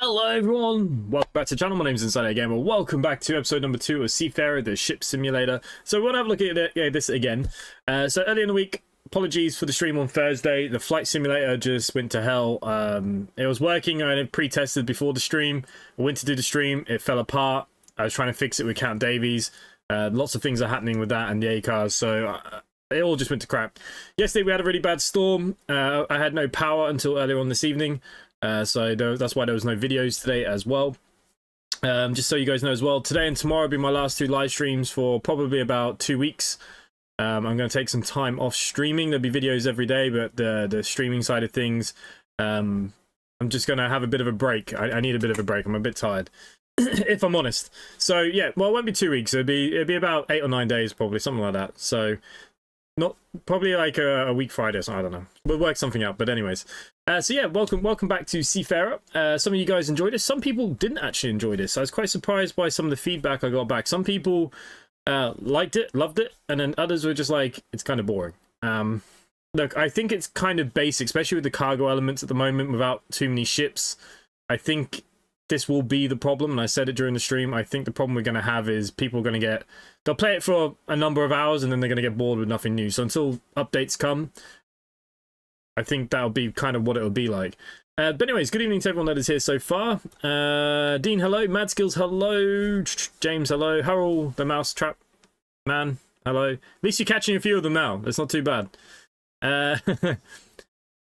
Hello everyone, welcome back to the channel. My name is InsideAgameR. Welcome back to episode number 2 of Seafarer, the ship simulator. So we're going to have a look at this again. So earlier in the week, apologies for the stream on Thursday. The flight simulator just went to hell. It was working, I had pre-tested before the stream. I went to do the stream, it fell apart. I was trying to fix it with Count Davies. Lots of things are happening with that and the A-cars, so it all just went to crap. Yesterday we had a really bad storm. I had no power until earlier on this evening. So that's why there was no videos today as well. Just so you guys know as well, today and tomorrow will be my last 2 live streams for probably about 2 weeks. I'm going to take some time off streaming. There'll be videos every day, but the streaming side of things, I'm just going to have a bit of a break. I need a bit of a break. I'm a bit tired, if I'm honest. So yeah, well, it won't be 2 weeks. It'll be about 8 or 9 days, probably something like that. So not probably like a week Friday or something. I don't know. We'll work something out. But anyways. So yeah, welcome back to Seafarer. Some of you guys enjoyed this. Some people didn't actually enjoy this. I was quite surprised by some of the feedback I got back. Some people liked it, loved it, and then others were just like, it's kind of boring. Look, I think it's kind of basic, especially with the cargo elements at the moment without too many ships. I think this will be the problem, and I said it during the stream. I think the problem we're going to have is people are going to they'll play it for a number of hours and then they're going to get bored with nothing new. So until updates come, I think that'll be kind of what it'll be like. But anyways, good evening to everyone that is here so far. Dean, hello. Mad Skills, hello. James, hello. Harold, the mouse trap man, hello. At least you're catching a few of them now. That's not too bad.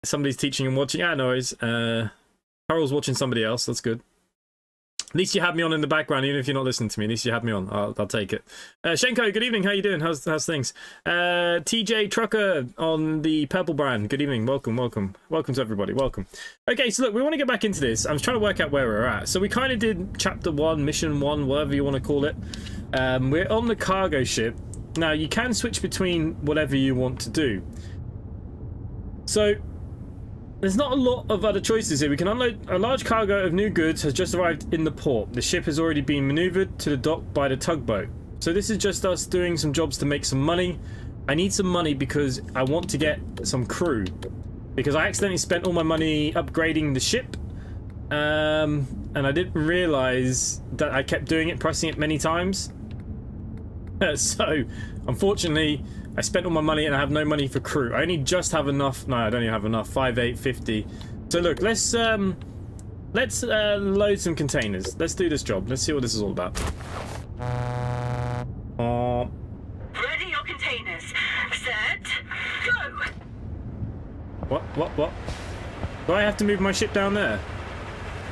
Somebody's teaching and watching. Ah, no worries. Harold's watching somebody else. That's good. At least you have me on in the background, even if you're not listening to me. At least you have me on. I'll take it. Shenko, good evening. How you doing? How's things? TJ Trucker on the Purple brand. Good evening. Welcome to everybody. Welcome. Okay, so look, we want to get back into this. I was trying to work out where we're at. So we kind of did chapter 1, mission 1, whatever you want to call it. We're on the cargo ship. Now, you can switch between whatever you want to do. So There's not a lot of other choices here. We can unload a large cargo of new goods has just arrived in the port. The ship has already been maneuvered to the dock by the tugboat. So this is just us doing some jobs to make some money. I need some money because I want to get some crew. Because I accidentally spent all my money upgrading the ship. And I didn't realize that I kept doing it, pressing it many times. So, unfortunately, I spent all my money and I have no money for crew. I only just have enough. No, I don't even have enough. 5,850. So look, let's load some containers. Let's do this job. Let's see what this is all about. Ready your containers. Set. Go. What? Do I have to move my ship down there?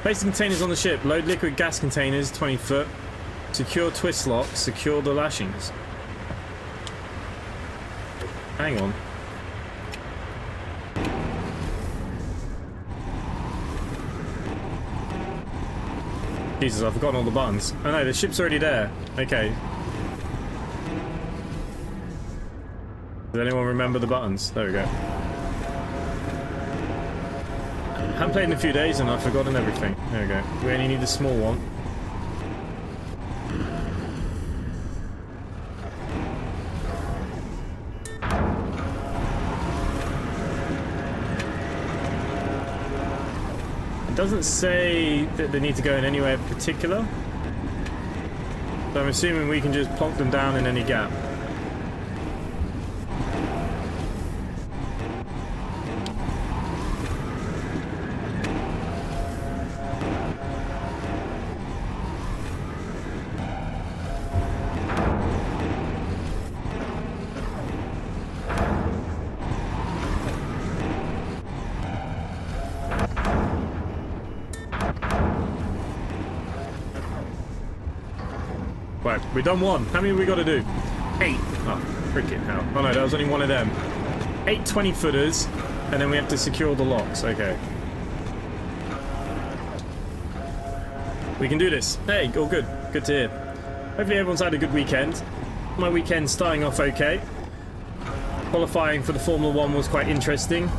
Place the containers on the ship. Load liquid gas containers, 20 foot. Secure twist locks. Secure the lashings. Hang on. Jesus, I've forgotten all the buttons. Oh no, the ship's already there. Okay. Does anyone remember the buttons? There we go. I haven't played in a few days and I've forgotten everything. There we go. We only need the small one. It doesn't say that they need to go in anywhere particular. So I'm assuming we can just plonk them down in any gap. Right, we've done one. How many have we got to do? 8. Oh, freaking hell. Oh no, that was only one of them. 8 20-footers, and then we have to secure the locks. Okay. We can do this. Hey, all good. Good to hear. Hopefully everyone's had a good weekend. My weekend's starting off okay. Qualifying for the Formula 1 was quite interesting.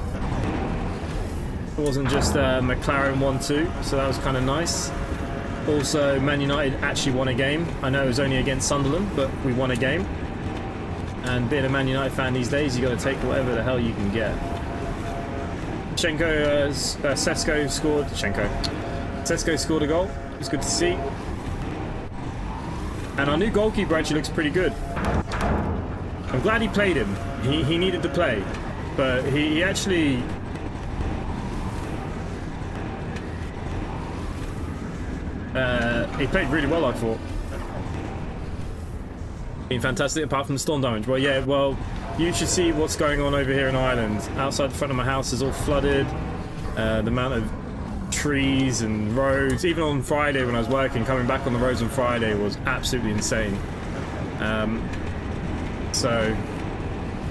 It wasn't just McLaren 1-2, so that was kind of nice. Also, Man United actually won a game. I know it was only against Sunderland, but we won a game. And being a Man United fan these days, you got to take whatever the hell you can get. Sesko scored a goal. It's good to see. And our new goalkeeper actually looks pretty good. I'm glad he played him. He needed to play, but he actually. He played really well, I thought. Been fantastic, apart from the storm damage. Well, yeah, well, you should see what's going on over here in Ireland. Outside the front of my house is all flooded. The amount of trees and roads, even on Friday when I was working, coming back on the roads on Friday was absolutely insane. So,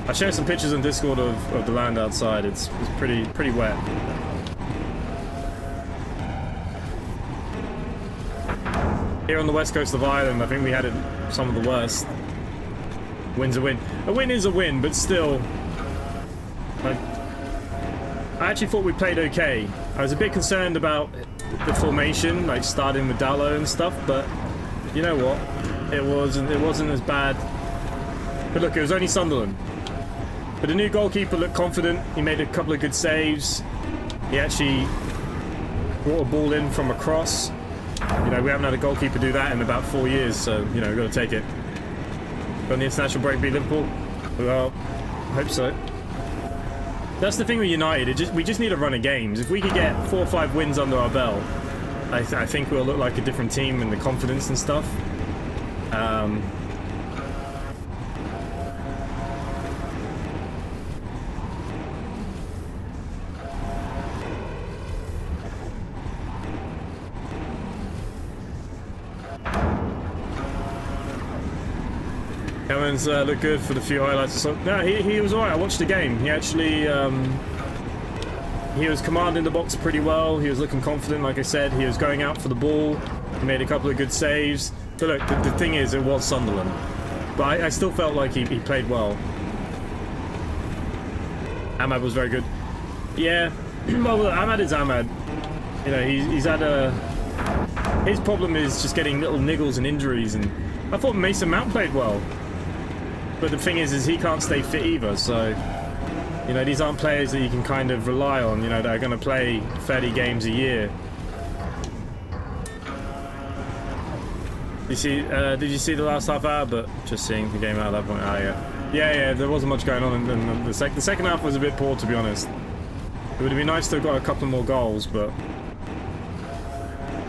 I shared some pictures on Discord of the land outside. It's pretty wet. Here on the west coast of Ireland, I think we had some of the worst. Win's a win. A win is a win, but still, like, I actually thought we played okay. I was a bit concerned about the formation, like starting with Dallo and stuff, but you know what? It wasn't as bad. But look, it was only Sunderland. But the new goalkeeper looked confident. He made a couple of good saves. He actually brought a ball in from across. You know, we haven't had a goalkeeper do that in about 4 years, so, you know, we've got to take it. Got the international break beat Liverpool? Well, I hope so. That's the thing with United, we just need a run of games. If we could get 4 or 5 wins under our belt, I think we'll look like a different team in the confidence and stuff. Evans looked good for the few highlights. No, he was alright. I watched the game. He actually he was commanding the box pretty well. He was looking confident, like I said. He was going out for the ball. He made a couple of good saves. But look, the thing is, it was Sunderland. But I still felt like he played well. Ahmad was very good. Yeah, Well, Ahmad is Ahmad. You know, he's had a... His problem is just getting little niggles and injuries, and I thought Mason Mount played well. But the thing is he can't stay fit either, so... You know, these aren't players that you can kind of rely on, you know, that are going to play 30 games a year. Did you see the last half hour? But just seeing the game out at that point. Yeah, there wasn't much going on. And the second half was a bit poor, to be honest. It would have been nice to have got a couple more goals, but...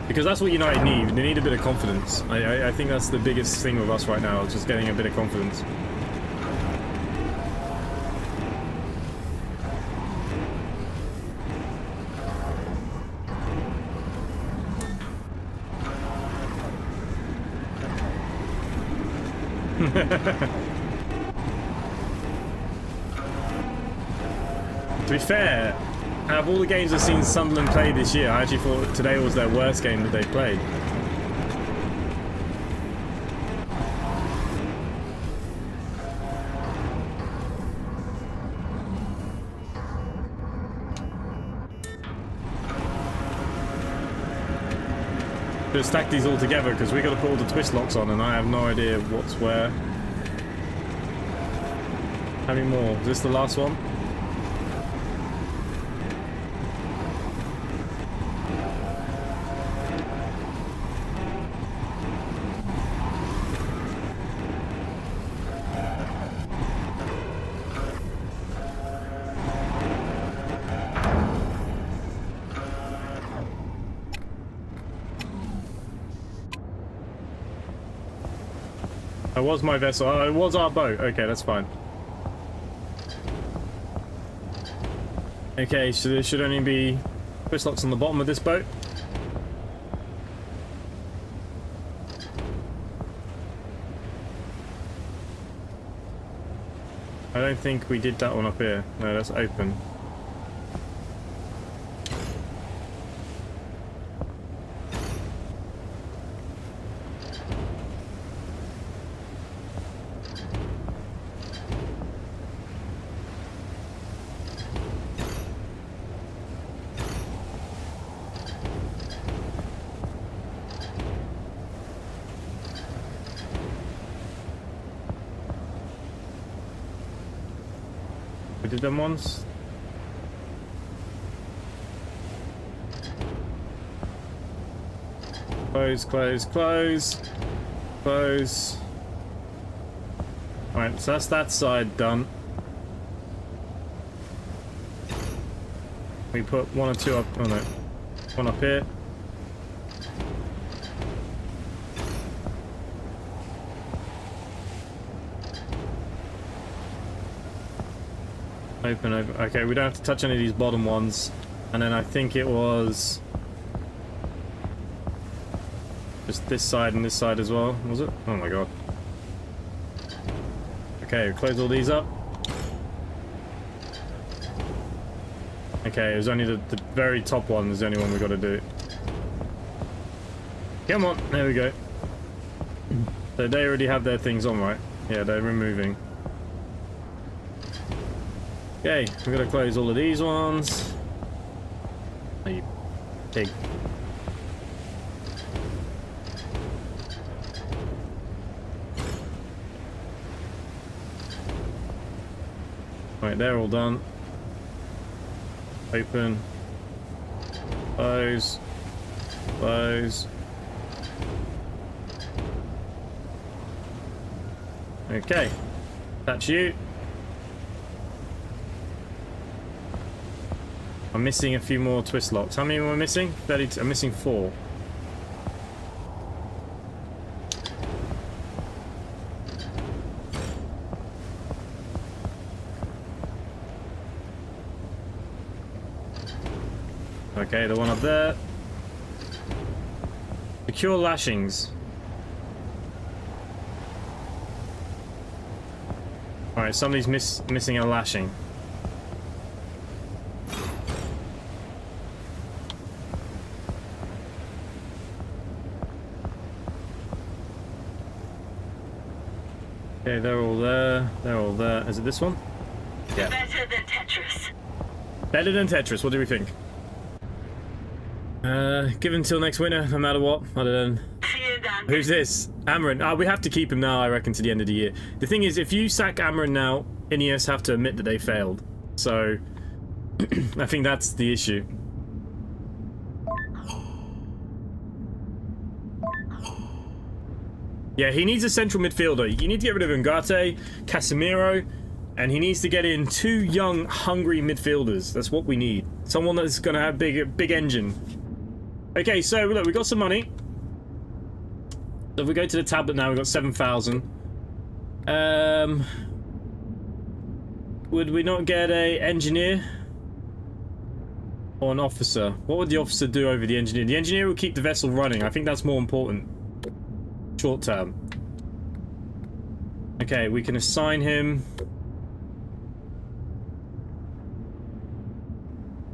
Because that's what United need. They need a bit of confidence. I think that's the biggest thing with us right now, is just getting a bit of confidence. To be fair, out of all the games I've seen Sunderland play this year, I actually thought today was their worst game that they played. Should have stacked these all together because we got to put all the twist locks on, and I have no idea what's where. How many more? Is this the last one? It was my vessel. Oh, it was our boat. Okay, that's fine. Okay, so there should only be twist locks on the bottom of this boat. I don't think we did that one up here. No, that's open. We did them once. Close, close, close. Close. Alright, so that's that side done. We put one or two up, oh no, one up here. Open, open. Okay, we don't have to touch any of these bottom ones. And then I think it was just this side and this side as well, was it? Oh my god. Okay, close all these up. Okay, it was only the very top one is the only one we got to do. Come on, there we go. So they already have their things on, right? Yeah, they're removing. Okay, we're gonna close all of these ones. Oh, you pig. Right, they're all done. Open. Close. Close. Okay, that's you. I'm missing a few more twist locks. How many am I missing? 30. I'm missing 4. Okay, the one up there. Secure lashings. Alright, somebody's missing a lashing. Okay, they're all there. They're all there. Is it this one? Yeah. Better than Tetris. Better than Tetris. What do we think? Give him till next winter, no matter what. Other than... Who's this? Amarin. We have to keep him now, I reckon, to the end of the year. The thing is, if you sack Amarin now, NES have to admit that they failed. So, I think that's the issue. Yeah, he needs a central midfielder. You need to get rid of Ngate, Casemiro, and he needs to get in 2 young, hungry midfielders. That's what we need. Someone that's going to have big engine. Okay, so look, we got some money. So if we go to the tablet now, we've got 7,000. Would we not get a engineer? Or an officer? What would the officer do over the engineer? The engineer will keep the vessel running. I think that's more important. Short term. Okay, we can assign him.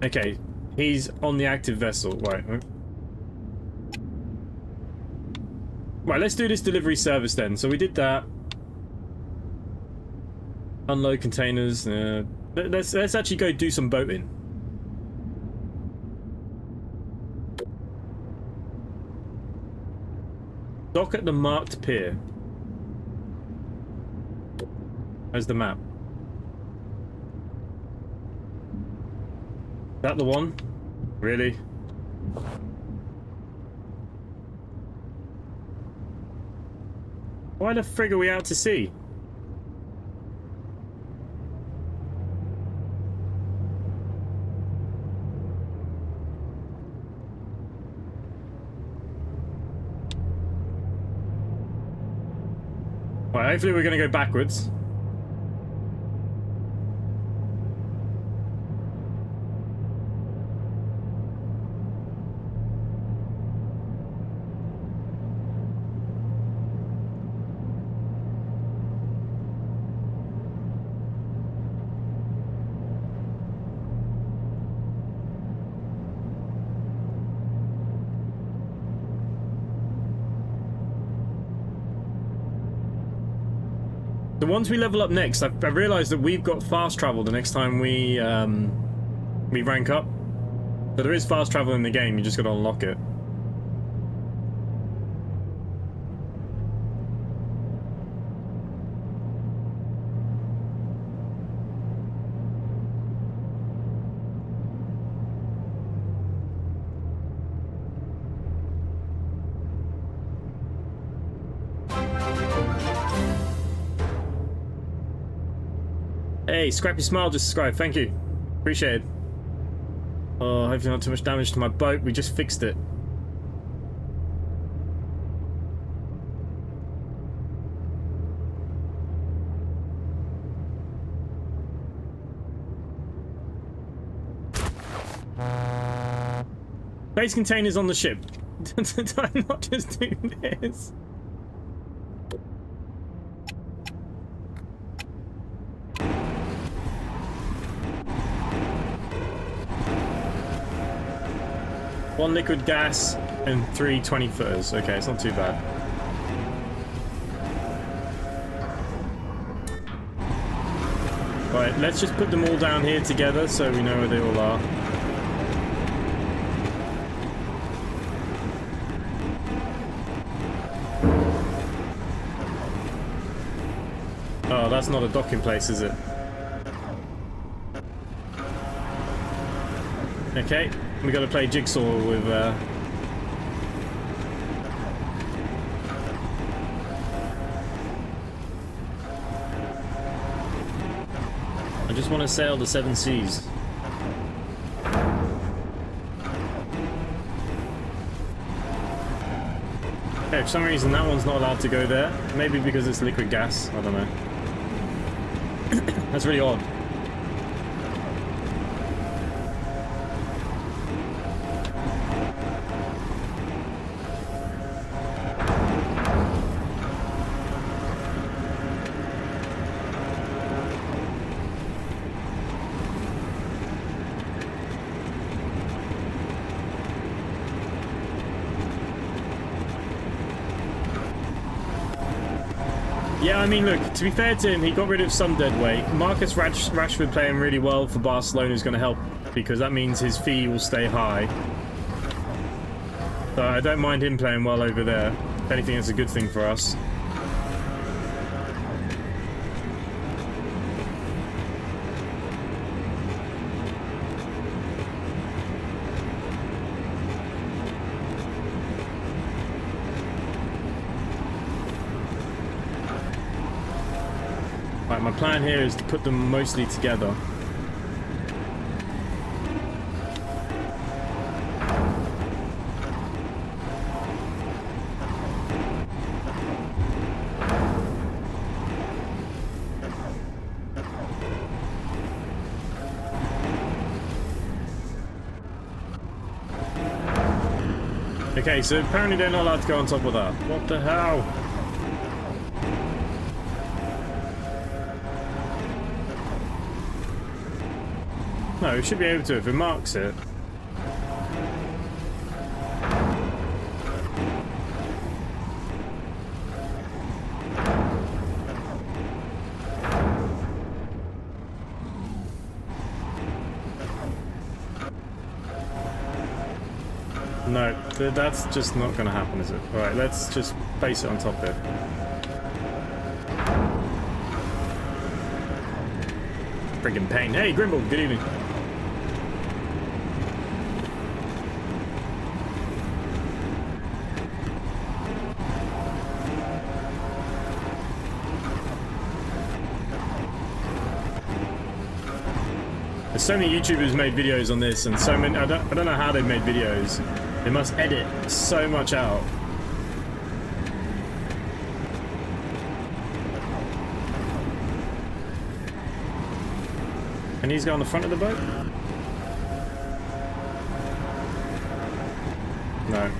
Okay, he's on the active vessel. Right. Right, let's do this delivery service then. So we did that. Unload containers. Let's actually go do some boating. Dock at the marked pier. Where's the map? Is that the one? Really? Why the frig are we out to sea? Right, hopefully we're going to go backwards. So once we level up next, I've realised that we've got fast travel the next time we rank up. So there is fast travel in the game, you just got to unlock it. Hey, Scrappy Smile just subscribed, thank you. Appreciate it. Oh, hopefully not too much damage to my boat, we just fixed it. Base containers on the ship. Did I not just do this? One liquid gas and 3 20-footers. Okay, it's not too bad. Right, let's just put them all down here together so we know where they all are. Oh, that's not a docking place, is it? Okay, we got to play jigsaw with. I just want to sail the 7 seas. Okay, for some reason that one's not allowed to go there. Maybe because it's liquid gas. I don't know. That's really odd. Yeah, I mean, look, to be fair to him, he got rid of some dead weight. Marcus Rashford playing really well for Barcelona is going to help because that means his fee will stay high. So I don't mind him playing well over there. If anything, it's a good thing for us. Right, my plan here is to put them mostly together. Okay, so apparently they're not allowed to go on top of that. What the hell? No, we should be able to if it marks it. No, that's just not going to happen, is it? Alright, let's just base it on top there. Friggin' pain. Hey, Grimble, good evening. There's so many YouTubers made videos on this, and so many. I don't know how they've made videos. They must edit so much out. Can these go on the front of the boat? No.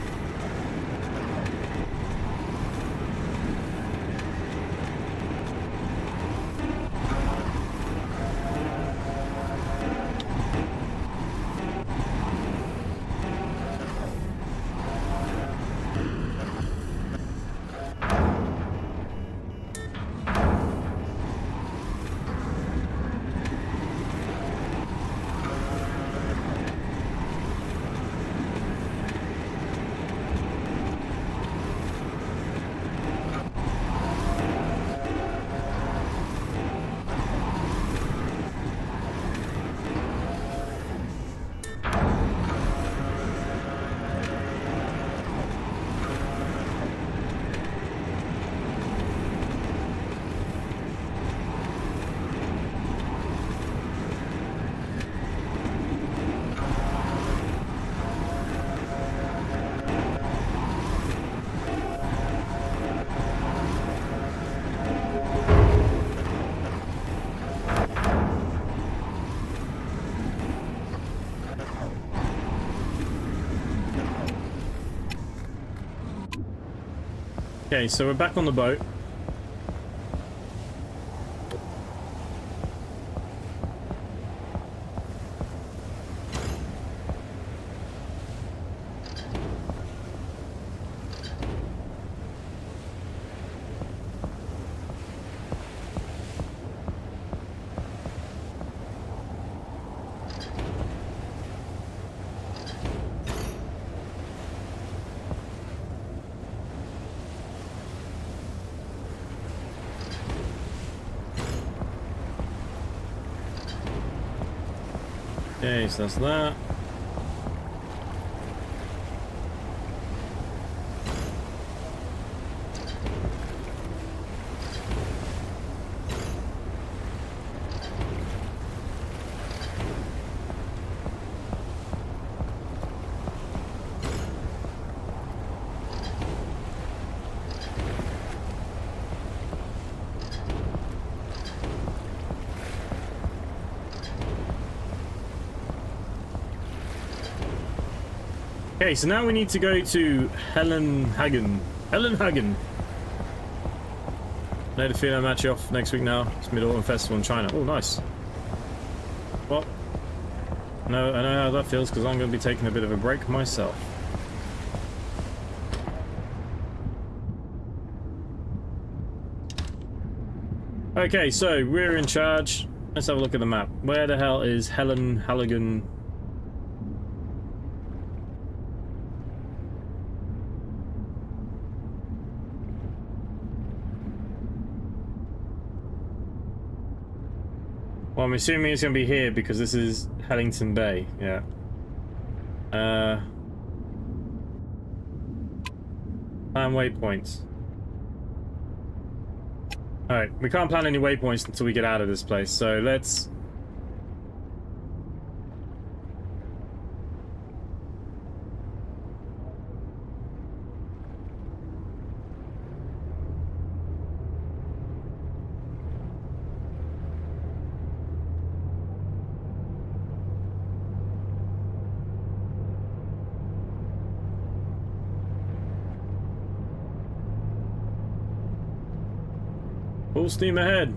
Okay, so we're back on the boat. Okay, so that's that. Okay, so now we need to go to Hellenhagen. Hellenhagen. I had a feeling I'm actually off next week now. It's Mid-Autumn Festival in China. Oh, nice. Well, no, I know how that feels because I'm going to be taking a bit of a break myself. Okay, so we're in charge. Let's have a look at the map. Where the hell is Hellenhagen? Well, I'm assuming it's going to be here because this is Hellington Bay. Yeah. Plan waypoints. Alright, we can't plan any waypoints until we get out of this place, so let's... Full steam ahead.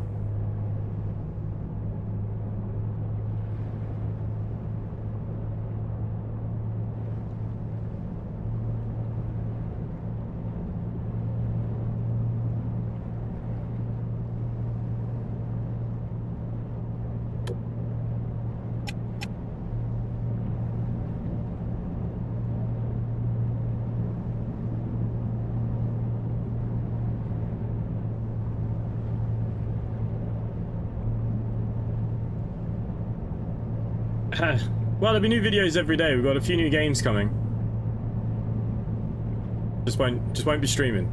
Well, there'll be new videos every day. We've got a few new games coming. Just won't be streaming.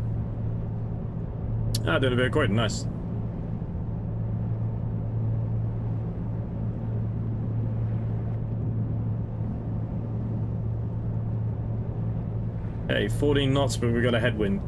Ah, doing a bit of recording, nice. Hey, 14 knots, but we got a headwind.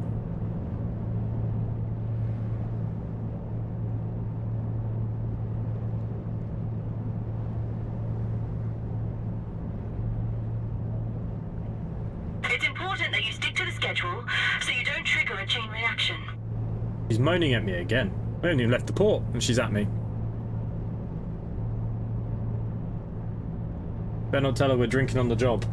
She's moaning at me again. I haven't even left the port and she's at me. Better not tell her we're drinking on the job.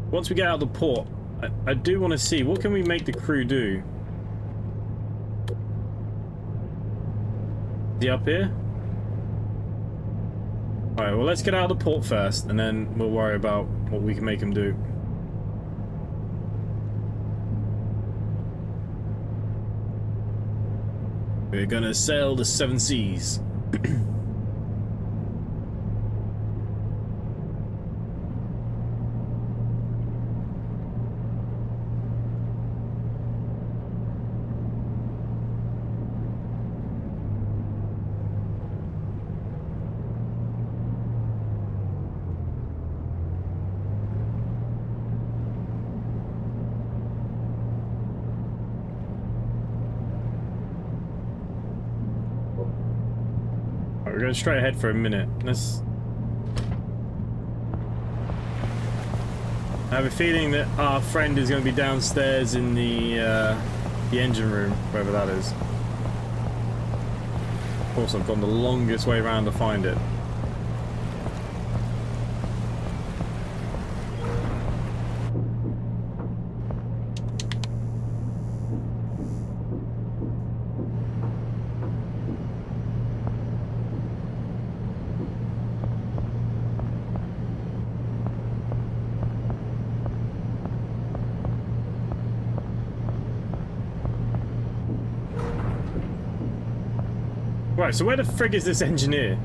Once we get out of the port, I do want to see, what can we make the crew do? Is he up here? Alright, well let's get out of the port first, and then we'll worry about what we can make him do. We're gonna sail the 7 seas. We're going straight ahead for a minute. I have a feeling that our friend is going to be downstairs in the engine room, wherever that is. Of course, I've gone the longest way around to find it. Right, so where the frig is this engineer?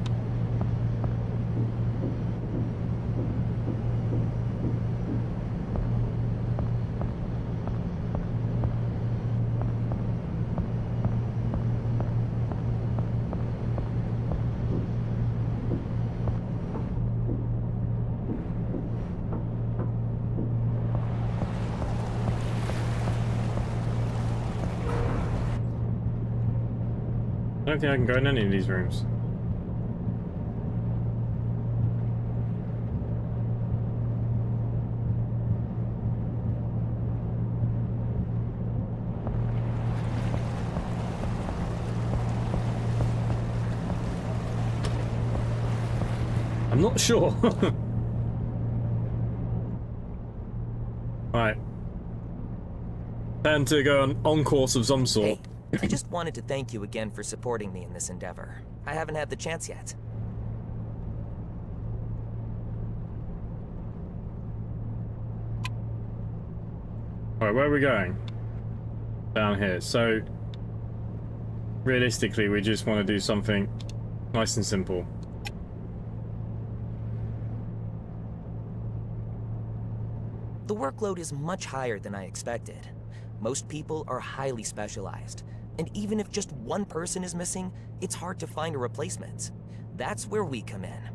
I don't think I can go in any of these rooms. I'm not sure. Right. Plan to go on course of some sort. Hey, I just wanted to thank you again for supporting me in this endeavor. I haven't had the chance yet. Alright, where are we going? Down here. So, realistically, we just want to do something nice and simple. The workload is much higher than I expected. Most people are highly specialized, and even if just one person is missing, it's hard to find a replacement. That's where we come in. I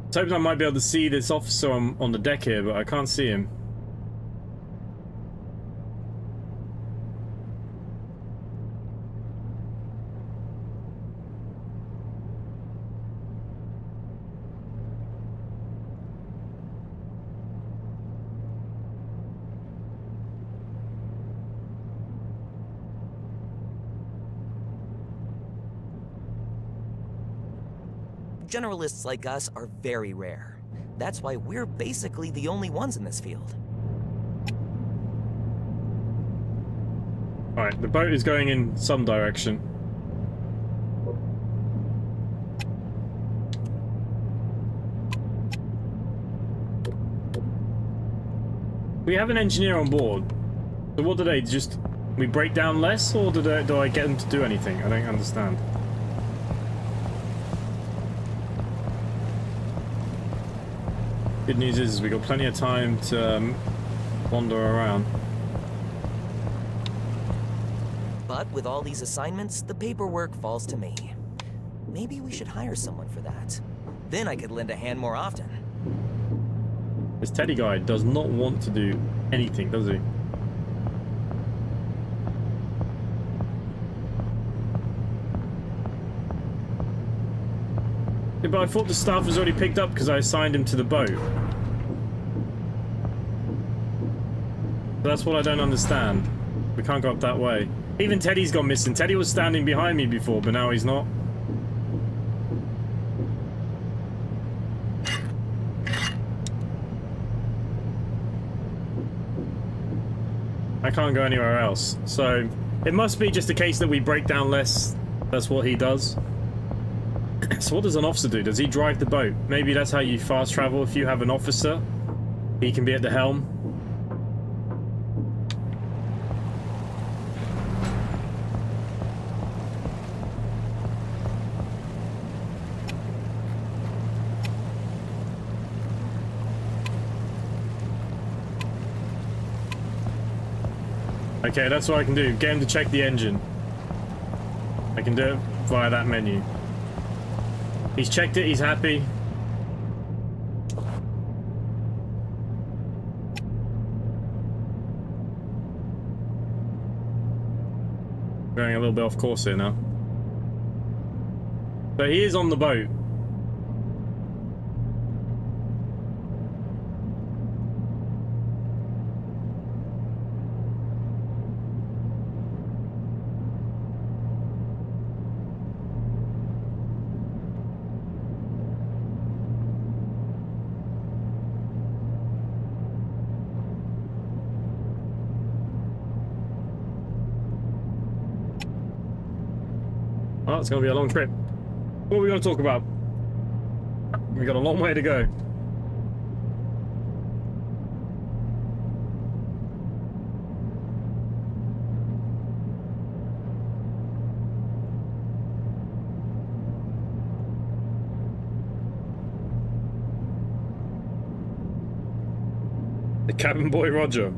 was hoping I might be able to see this officer on the deck here, but I can't see him. Generalists like us are very rare. That's why we're basically the only ones in this field. Alright, the boat is going in some direction. We have an engineer on board. So what do they just... We break down less, or do I get them to do anything? I don't understand. Good news is we got plenty of time to wander around. But with all these assignments, the paperwork falls to me. Maybe we should hire someone for that. Then I could lend a hand more often. This Teddy guy does not want to do anything, does he? Yeah, but I thought the staff was already picked up because I assigned him to the boat. That's what I don't understand. We can't go up that way. Even Teddy's gone missing. Teddy was standing behind me before, but now he's not. I can't go anywhere else. So, it must be just a case that we break down less. That's what he does. So what does an officer do? Does he drive the boat? Maybe that's how you fast travel. If you have an officer, he can be at the helm. Okay, that's what I can do. Get him to check the engine. I can do it via that menu. He's checked it, he's happy. Going a little bit off course here now. So he is on the boat. Well, it's going to be a long trip. What are we going to talk about? We've got a long way to go. The cabin boy Roger.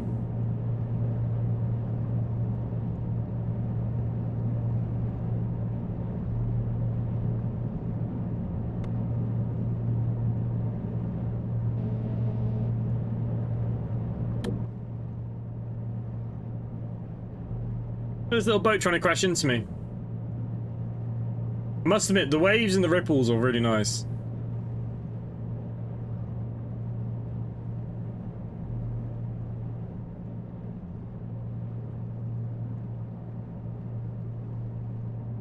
This little boat trying to crash into me. I must admit, the waves and the ripples are really nice.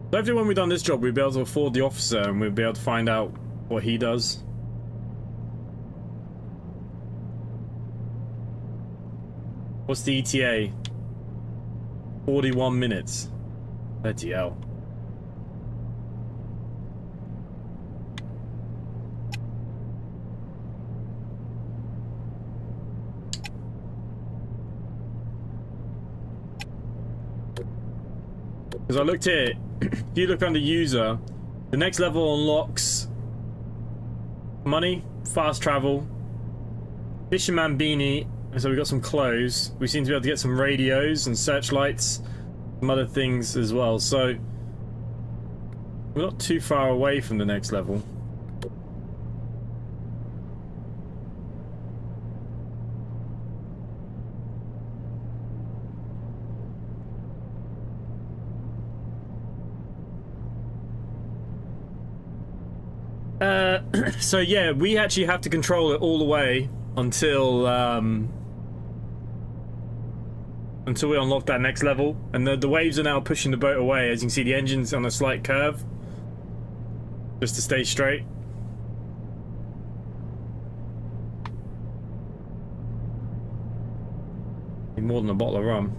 So hopefully when we've done this job, we'll be able to afford the officer and we'll be able to find out what he does. What's the ETA? 41 minutes. Bloody hell. Because I looked here, if you look under user, the next level unlocks money, fast travel, fisherman beanie, so we got some clothes. We seem to be able to get some radios and searchlights, some other things as well. So we're not too far away from the next level. So yeah, we actually have to control it all the way until we unlock that next level, and the waves are now pushing the boat away. As you can see, the engine's on a slight curve just to stay straight. Need more than a bottle of rum.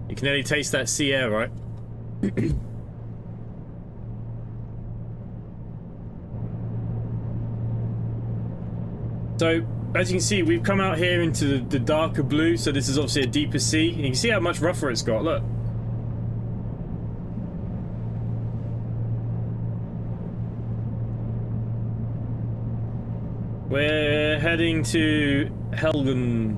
You can only taste that sea air, right? So, as you can see, we've come out here into the darker blue, so this is obviously a deeper sea. And you can see how much rougher it's got, look. We're heading to Hellinghagen.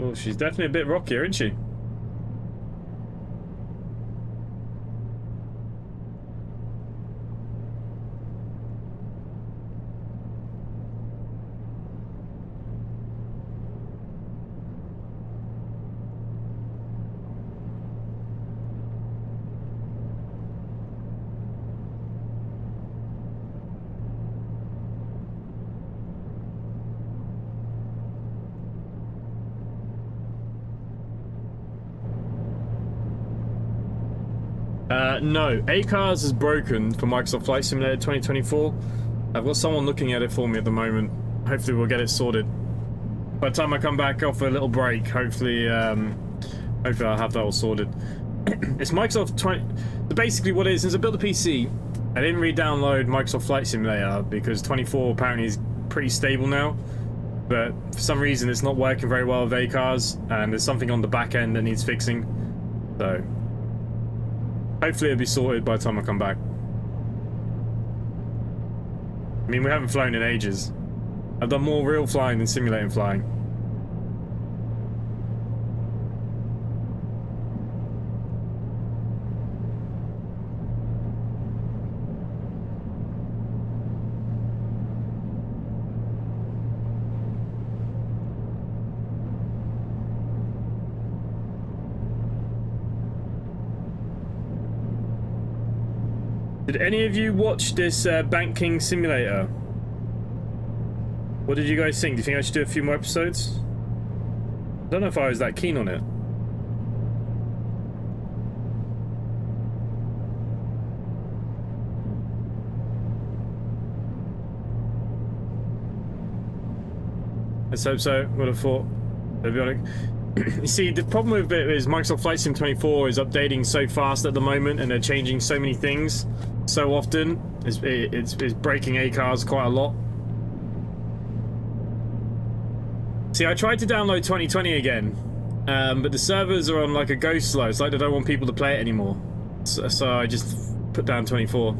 Oh, she's definitely a bit rockier, isn't she? No, ACARS is broken for Microsoft Flight Simulator 2024. I've got someone looking at it for me at the moment. Hopefully we'll get it sorted. By the time I come back off a little break, hopefully hopefully I'll have that all sorted. It's Microsoft 20... Basically what it is, since I built the PC, I didn't re-download Microsoft Flight Simulator because 24 apparently is pretty stable now. But for some reason it's not working very well with ACARS, and there's something on the back end that needs fixing. So... hopefully it'll be sorted by the time I come back. I mean, we haven't flown in ages. I've done more real flying than simulating flying. Did any of you watch this banking simulator? What did you guys think? Do you think I should do a few more episodes? I don't know if I was that keen on it. Let's hope so. Would have thought. You see, the problem with it is Microsoft Flight Sim 24 is updating so fast at the moment, and they're changing so many things so often. It's breaking ACARs quite a lot. See, I tried to download 2020 again, but the servers are on like a go slow. It's like they don't want people to play it anymore. So I just put down 24.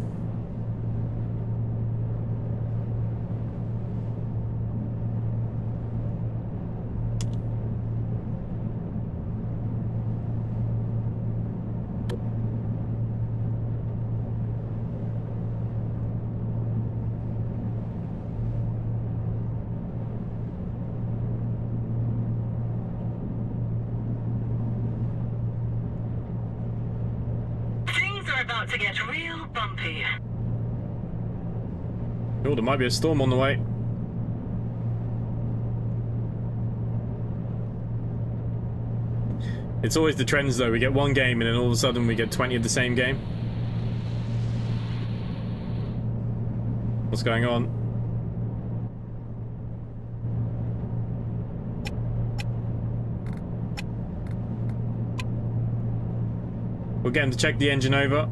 About to get real bumpy. Oh, there might be a storm on the way. It's always the trends though. We get one game and then all of a sudden we get 20 of the same game. What's going on? We're getting to check the engine over.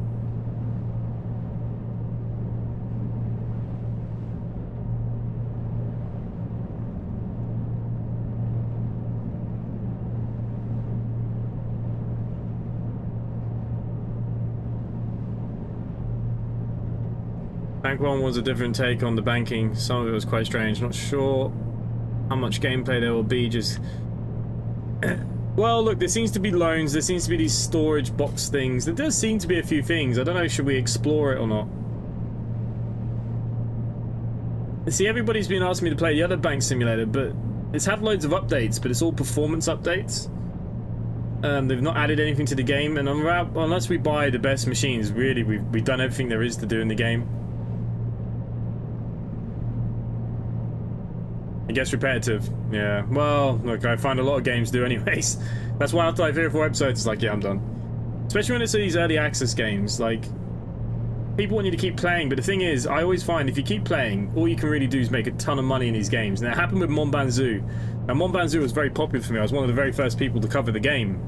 Bank 1 was a different take on the banking. Some of it was quite strange. Not sure how much gameplay there will be. Just well, look, there seems to be loans, there seems to be these storage box things. There does seem to be a few things. I don't know, should we explore it or not? See, everybody's been asking me to play the other bank simulator, but it's had loads of updates, but it's all performance updates. They've not added anything to the game, and unless we buy the best machines, really, we've done everything there is to do in the game. It gets repetitive. Yeah, well, look, I find a lot of games do anyways. That's why after like 3 or 4 episodes, it's like, yeah, I'm done. Especially when it's these early access games, like, people want you to keep playing, but the thing is, I always find if you keep playing, all you can really do is make a ton of money in these games. And it happened with Monbanzoo. And Monbanzoo was very popular for me. I was one of the very first people to cover the game.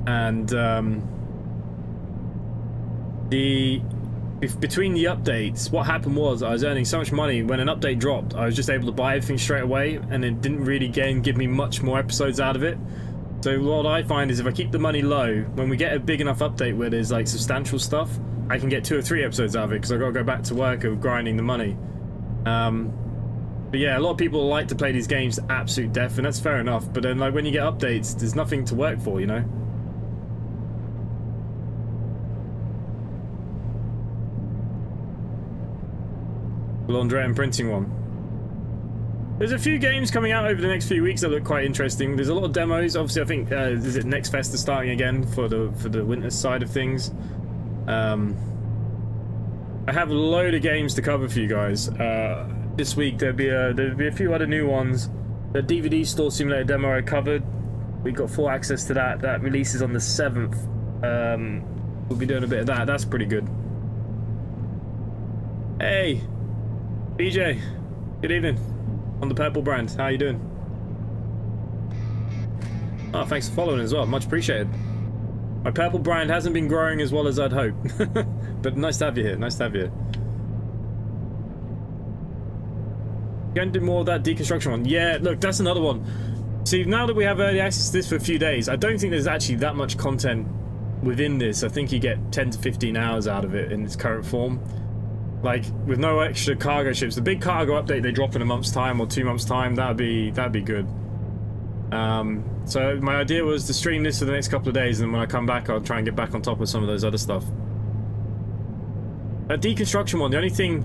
And, between the updates, what happened was I was earning so much money. When an update dropped, I was just able to buy everything straight away, and it didn't really give me much more episodes out of it. So what I find is if I keep the money low, when we get a big enough update where there's like substantial stuff, I can get 2 or 3 episodes out of it because I've got to go back to work of grinding the money. But yeah, a lot of people like to play these games to absolute death, and that's fair enough. But then like when you get updates, there's nothing to work for, you know? Laundrette and printing one. There's a few games coming out over the next few weeks that look quite interesting. There's a lot of demos. Obviously, I think is it Next Fest is starting again for the winter side of things. I have a load of games to cover for you guys. This week there'll be a few other new ones. The DVD store simulator demo I covered. We got full access to that. That releases on the 7th. We'll be doing a bit of that. That's pretty good. Hey. BJ, good evening. On the Purple brand, how you doing? Oh, thanks for following as well, much appreciated. My Purple brand hasn't been growing as well as I'd hope. But nice to have you here, nice to have you here. Going to do more of that deconstruction one. Yeah, look, that's another one. See, now that we have early access to this for a few days, I don't think there's actually that much content within this. I think you get 10 to 15 hours out of it in its current form. Like, with no extra cargo ships. The big cargo update they drop in a month's time or 2 months' time, that'd be good. So my idea was to stream this for the next couple of days, and then when I come back, I'll try and get back on top of some of those other stuff. That deconstruction one, the only thing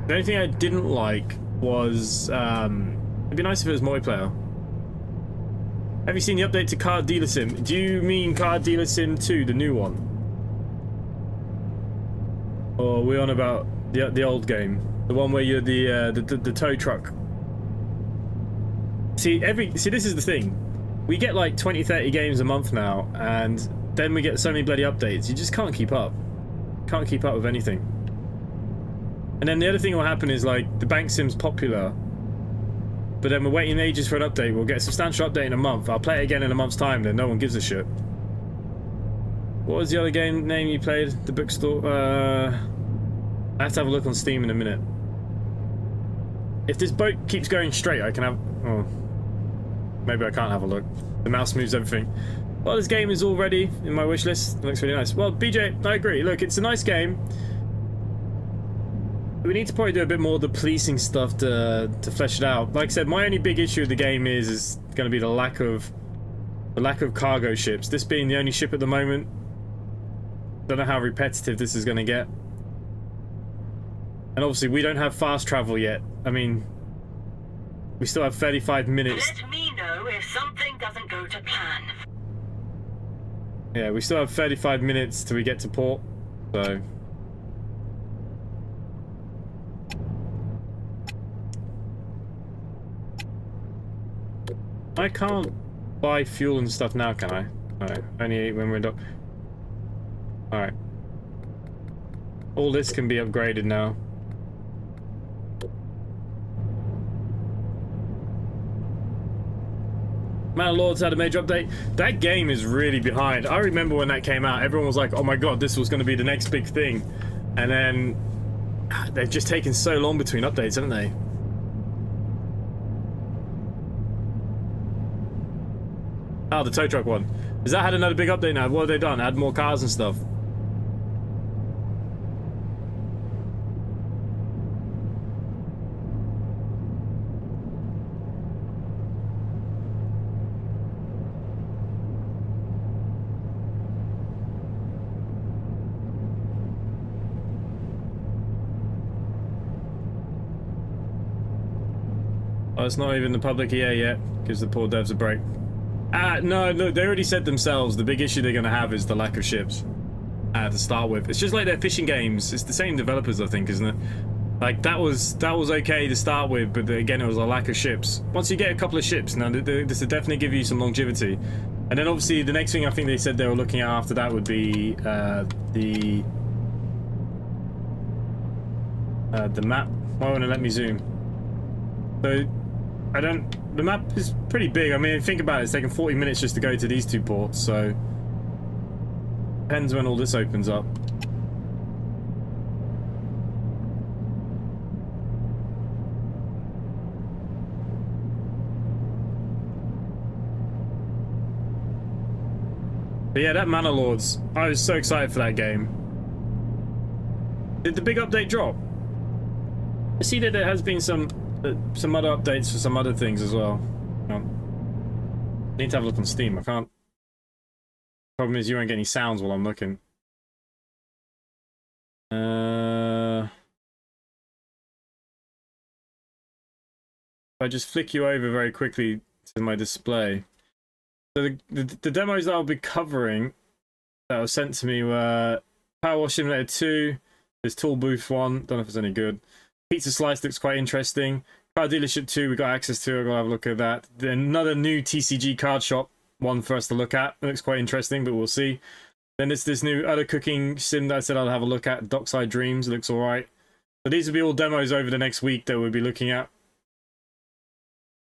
I didn't like was, it'd be nice if it was multiplayer. Have you seen the update to Car Dealer Sim? Do you mean Car Dealer Sim 2, the new one? Or are we on about the old game? The one where you're the tow truck. See, this is the thing. We get like 20, 30 games a month now, and then we get so many bloody updates. You just can't keep up. Can't keep up with anything. And then the other thing will happen is, like, the bank sim's popular, but then we're waiting ages for an update. We'll get a substantial update in a month. I'll play it again in a month's time, then no one gives a shit. What was the other game name you played? The bookstore? I have to have a look on Steam in a minute. If this boat keeps going straight, I can have... Oh. Maybe I can't have a look. The mouse moves everything. Well, this game is already in my wish list. It looks really nice. Well, BJ, I agree. Look, it's a nice game. We need to probably do a bit more of the policing stuff to flesh it out. Like I said, my only big issue with the game is going to be the lack of cargo ships. This being the only ship at the moment. Don't know how repetitive this is going to get. And obviously, we don't have fast travel yet. I mean, we still have 35 minutes. Let me know if something doesn't go to plan. Yeah, we still have 35 minutes till we get to port, so... I can't buy fuel and stuff now, can I? No, only when we're in dock. Alright. All this can be upgraded now. Man Lords had a major update. That game is really behind. I remember when that came out, everyone was like, oh my god, this was going to be the next big thing. And then they've just taken so long between updates, haven't they? Oh, the tow truck one. Has that had another big update now? What have they done? Add more cars and stuff? Oh, it's not even the public EA yet. Gives the poor devs a break. No, look, they already said themselves the big issue they're going to have is the lack of ships to start with. It's just like their fishing games. It's the same developers, I think, isn't it? Like, that was okay to start with, but again, it was a lack of ships. Once you get a couple of ships, now this will definitely give you some longevity. And then obviously the next thing I think they said they were looking at after that would be the map. Why won't it let me zoom? So the map is pretty big. I mean, think about it, it's taking 40 minutes just to go to these two ports, so depends when all this opens up. But yeah, that Manor Lords, I was so excited for that game. Did the big update drop? I see that there has been some other updates for some other things as well. Need to have a look on Steam. I can't. Problem is you won't get any sounds while I'm looking. If I just flick you over very quickly to my display. So the demos that I'll be covering that were sent to me were Power Wash Simulator 2, there's Tool Booth 1, don't know if it's any good. Pizza Slice looks quite interesting. Car Dealership 2 we got access to, I'll go have a look at that. Then another new TCG card shop one for us to look at. It looks quite interesting, but we'll see. Then there's this new other cooking sim that I said I'll have a look at, Dockside Dreams, it looks alright. So these will be all demos over the next week that we'll be looking at.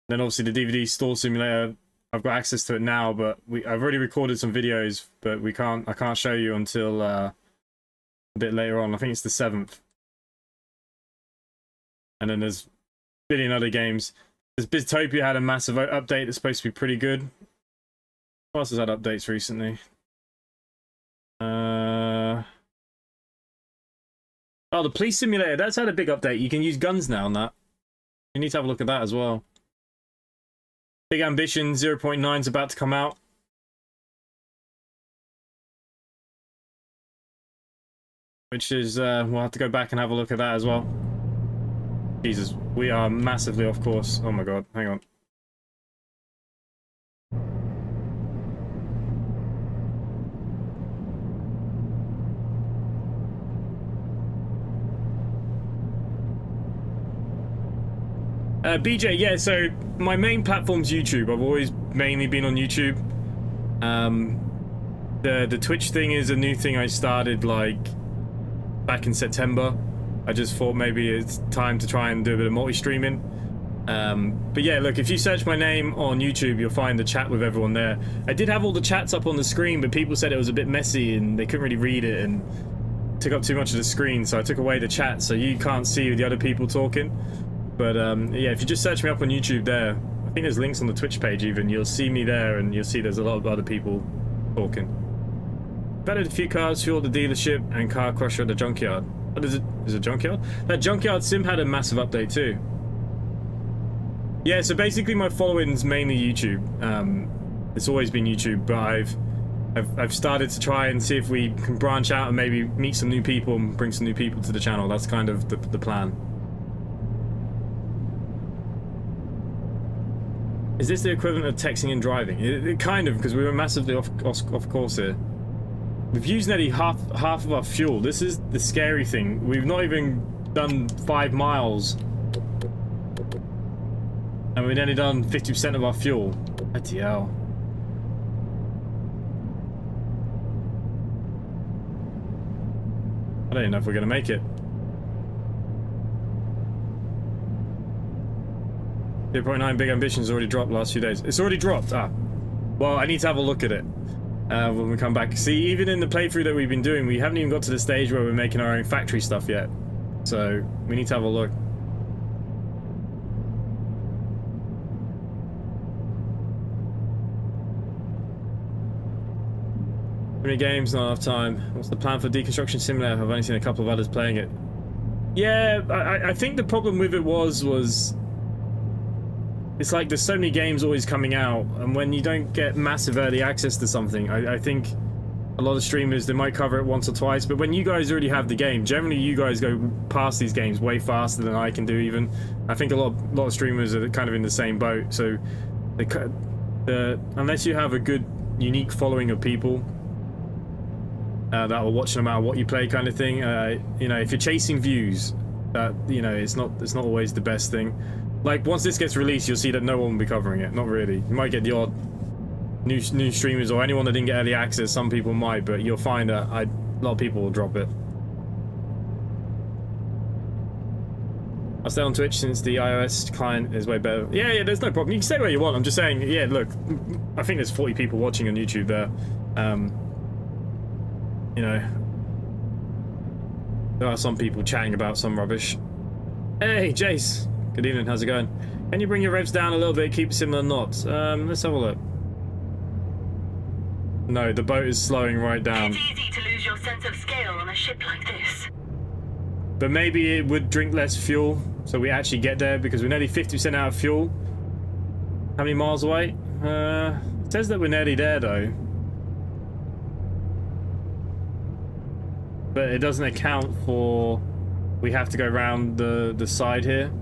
Then obviously the DVD Store Simulator, I've got access to it now, but I've already recorded some videos, but I can't show you until a bit later on. I think it's the 7th. And then there's a billion other games. This Biztopia had a massive update that's supposed to be pretty good. What else has had updates recently? Oh, the Police Simulator, that's had a big update. You can use guns now on that. You need to have a look at that as well. Big Ambition 0.9 is about to come out. Which is, we'll have to go back and have a look at that as well. Jesus, we are massively off course. Oh my god, hang on. BJ, yeah, so my main platform's YouTube. I've always mainly been on YouTube. The Twitch thing is a new thing I started like back in September. I just thought maybe it's time to try and do a bit of multi-streaming. But yeah, look, if you search my name on YouTube, you'll find the chat with everyone there. I did have all the chats up on the screen, but people said it was a bit messy and they couldn't really read it and took up too much of the screen, so I took away the chat so you can't see the other people talking. But yeah, if you just search me up on YouTube there, I think there's links on the Twitch page even, you'll see me there and you'll see there's a lot of other people talking. Bettered a few cars, fueled the dealership, and car crusher at the junkyard. What is it? Is it junkyard? That junkyard sim had a massive update too. Yeah, so basically my following's mainly YouTube. It's always been YouTube, but I've started to try and see if we can branch out and maybe meet some new people and bring some new people to the channel. That's kind of the plan. Is this the equivalent of texting and driving? It kind of, because we were massively off course here. We've used nearly half of our fuel. This is the scary thing. We've not even done 5 miles. And we've only done 50% of our fuel. Bloody hell. I don't even know if we're going to make it. 0.9 Big Ambition's already dropped last few days. It's already dropped? Ah. Well, I need to have a look at it when we come back. See, even in the playthrough that we've been doing, we haven't even got to the stage where we're making our own factory stuff yet. So, we need to have a look. Too many games, not enough time. What's the plan for Deconstruction Simulator? I've only seen a couple of others playing it. Yeah, I think the problem with it was it's like there's so many games always coming out, and when you don't get massive early access to something, I think a lot of streamers, they might cover it once or twice, but when you guys already have the game, generally you guys go past these games way faster than I can do even. I think a lot of streamers are kind of in the same boat, so unless you have a good, unique following of people that will watch no matter what you play kind of thing, you know, if you're chasing views, you know, it's not always the best thing. Like, once this gets released, you'll see that no one will be covering it. Not really. You might get the odd new streamers or anyone that didn't get early access. Some people might, but you'll find that a lot of people will drop it. I'll stay on Twitch since the iOS client is way better. Yeah, there's no problem. You can stay where you want. I'm just saying, yeah, look, I think there's 40 people watching on YouTube there. You know, there are some people chatting about some rubbish. Hey, Jace. Good evening, how's it going? Can you bring your revs down a little bit, keep similar knots? Let's have a look. No, the boat is slowing right down. It's easy to lose your sense of scale on a ship like this. But maybe it would drink less fuel, so we actually get there, because we're nearly 50% out of fuel. How many miles away? It says that we're nearly there, though. But it doesn't account for... we have to go around the side here.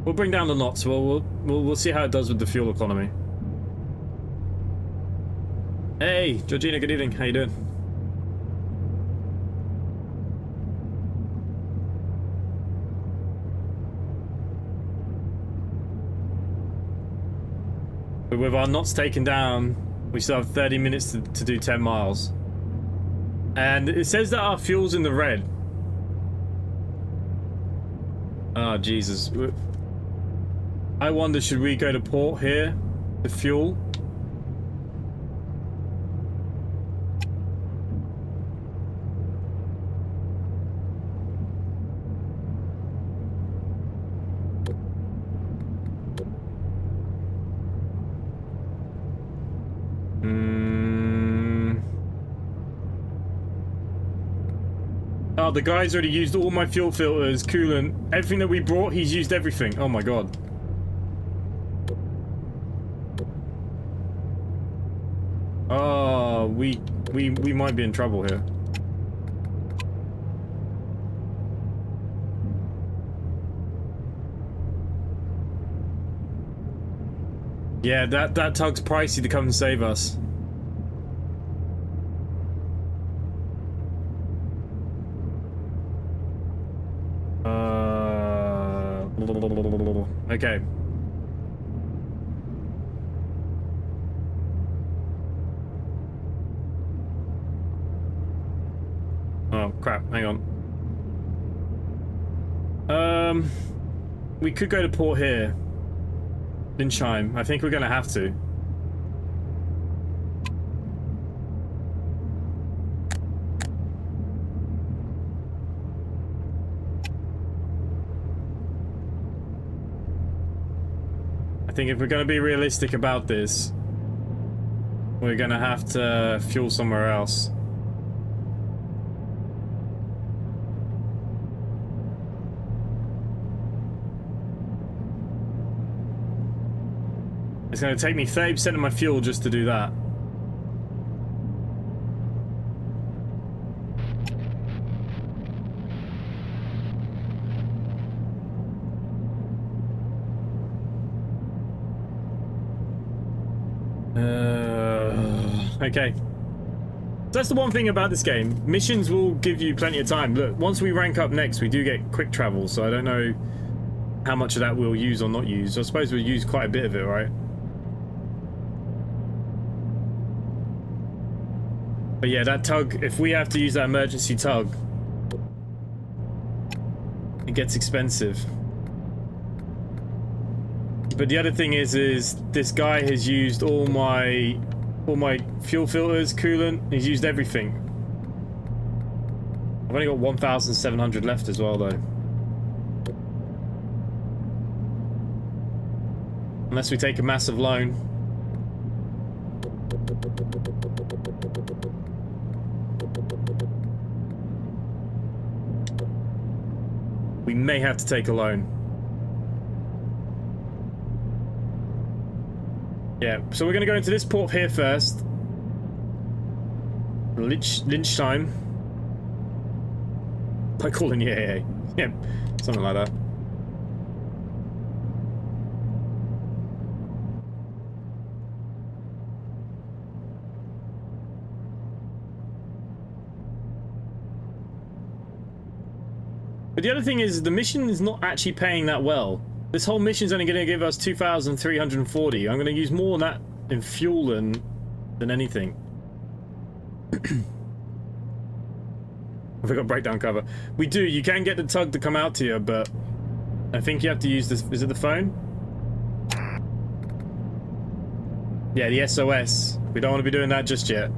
We'll bring down the knots. We'll see how it does with the fuel economy. Hey, Georgina, good evening. How you doing? But with our knots taken down, we still have 30 minutes to do 10 miles. And it says that our fuel's in the red. Oh, Jesus. I wonder, should we go to port here? The fuel? Oh, the guy's already used all my fuel filters, coolant, everything that we brought, he's used everything. Oh my god. Oh, we might be in trouble here. Yeah, that tug's pricey to come and save us. Okay. Oh crap, hang on. We could go to port here. Linchheim. I think we're gonna have to. I think if we're gonna be realistic about this, we're gonna have to fuel somewhere else. It's going to take me 30% of my fuel just to do that. Okay. That's the one thing about this game. Missions will give you plenty of time. Look, once we rank up next, we do get quick travel, so I don't know how much of that we'll use or not use. I suppose we'll use quite a bit of it, right? But yeah, that tug, if we have to use that emergency tug, it gets expensive. But the other thing is this guy has used all my fuel filters, coolant. He's used everything. I've only got 1,700 left as well, though. Unless we take a massive loan. We may have to take a loan. Yeah, so we're going to go into this port here first. Linchheim. I call it yeah, something like that. But the other thing is, the mission is not actually paying that well. This whole mission is only going to give us 2,340. I'm going to use more than that in fuel than anything. I forgot breakdown cover. We do. You can get the tug to come out to you, but I think you have to use this. Is it the phone? Yeah, the SOS. We don't want to be doing that just yet.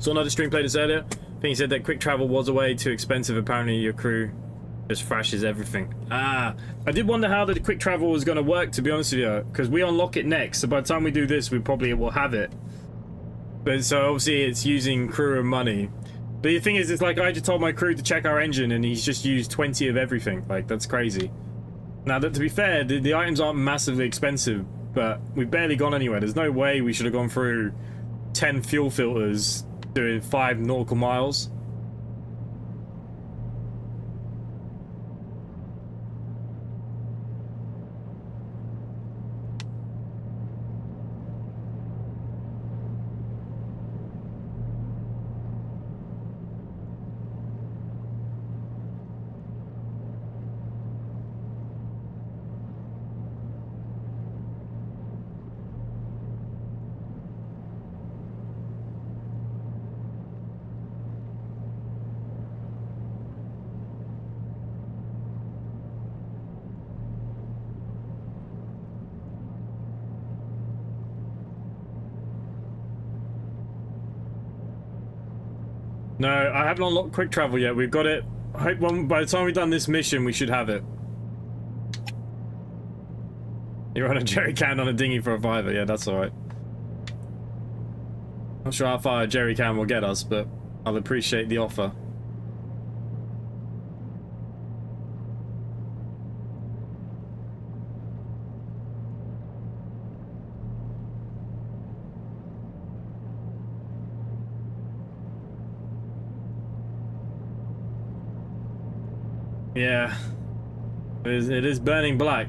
So another stream played this earlier. I think he said that quick travel was a way too expensive. Apparently your crew just thrashes everything. Ah, I did wonder how the quick travel was going to work, to be honest with you, because we unlock it next. So by the time we do this, we probably will have it. But so obviously it's using crew and money. But the thing is, it's like I just told my crew to check our engine and he's just used 20 of everything. Like, that's crazy. Now, to be fair, the items aren't massively expensive, but we've barely gone anywhere. There's no way we should have gone through 10 fuel filters doing 5 nautical miles. No, I haven't unlocked quick travel yet. We've got it. I hope by the time we've done this mission, we should have it. You're on a jerry can on a dinghy for a fiver. Yeah, that's alright. Not sure how far a jerry can will get us, but I'll appreciate the offer. Yeah. It is burning black.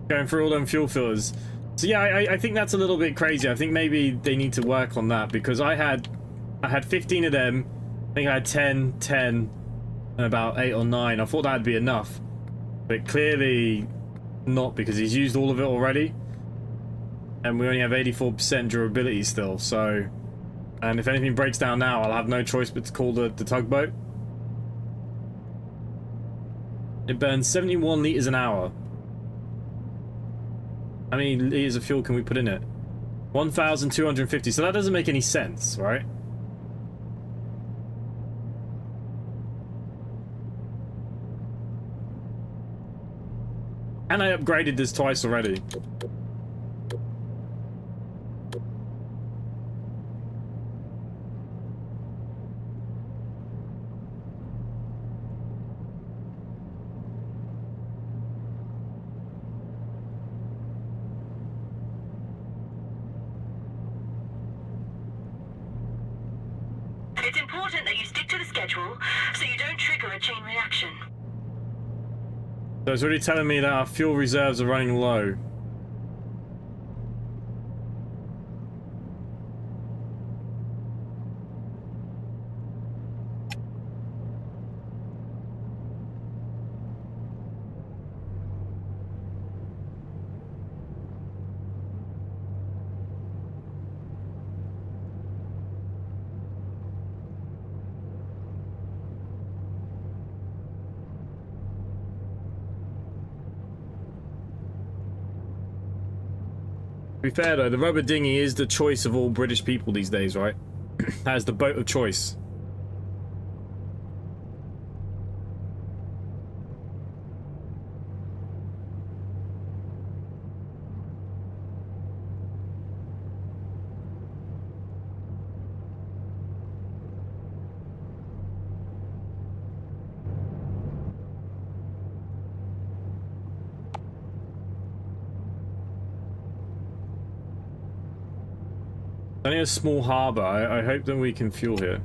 Going through all them fuel filters. So yeah, I think that's a little bit crazy. I think maybe they need to work on that, because I had 15 of them. I think I had 10, and about 8 or 9. I thought that'd be enough, but clearly not, because he's used all of it already, and we only have 84% durability still. So, and if anything breaks down now, I'll have no choice but to call the tugboat. It burns 71 liters an hour. How many liters of fuel can we put in it? 1,250. So that doesn't make any sense, right? And I upgraded this twice already. It's important that you stick to the schedule so you don't trigger a chain reaction. So it's already telling me that our fuel reserves are running low. To be fair though, the rubber dinghy is the choice of all British people these days, right? That is the boat of choice. Only a small harbour. I hope that we can fuel here.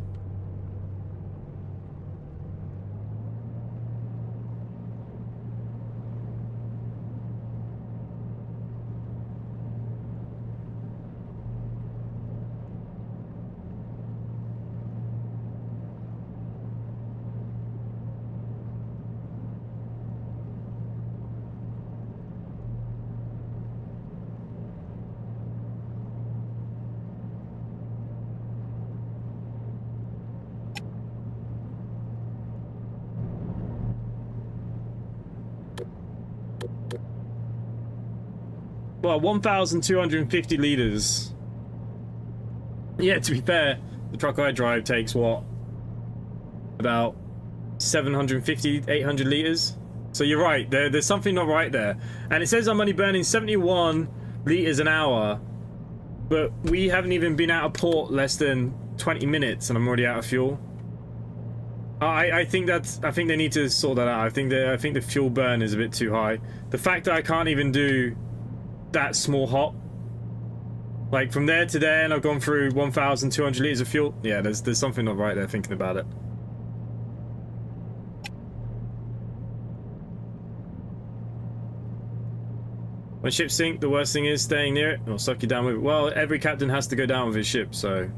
Well, 1,250 litres. Yeah, to be fair, the truck I drive takes, what, about 750, 800 litres? So you're right, there's something not right there. And it says I'm only burning 71 litres an hour, but we haven't even been out of port less than 20 minutes and I'm already out of fuel. I think they need to sort that out. I think the fuel burn is a bit too high. The fact that I can't even do that small hop, like from there to there, and I've gone through 1,200 litres of fuel. Yeah, there's something not right there thinking about it. When ships sink, the worst thing is staying near it. It'll suck you down with it. Well, every captain has to go down with his ship, so.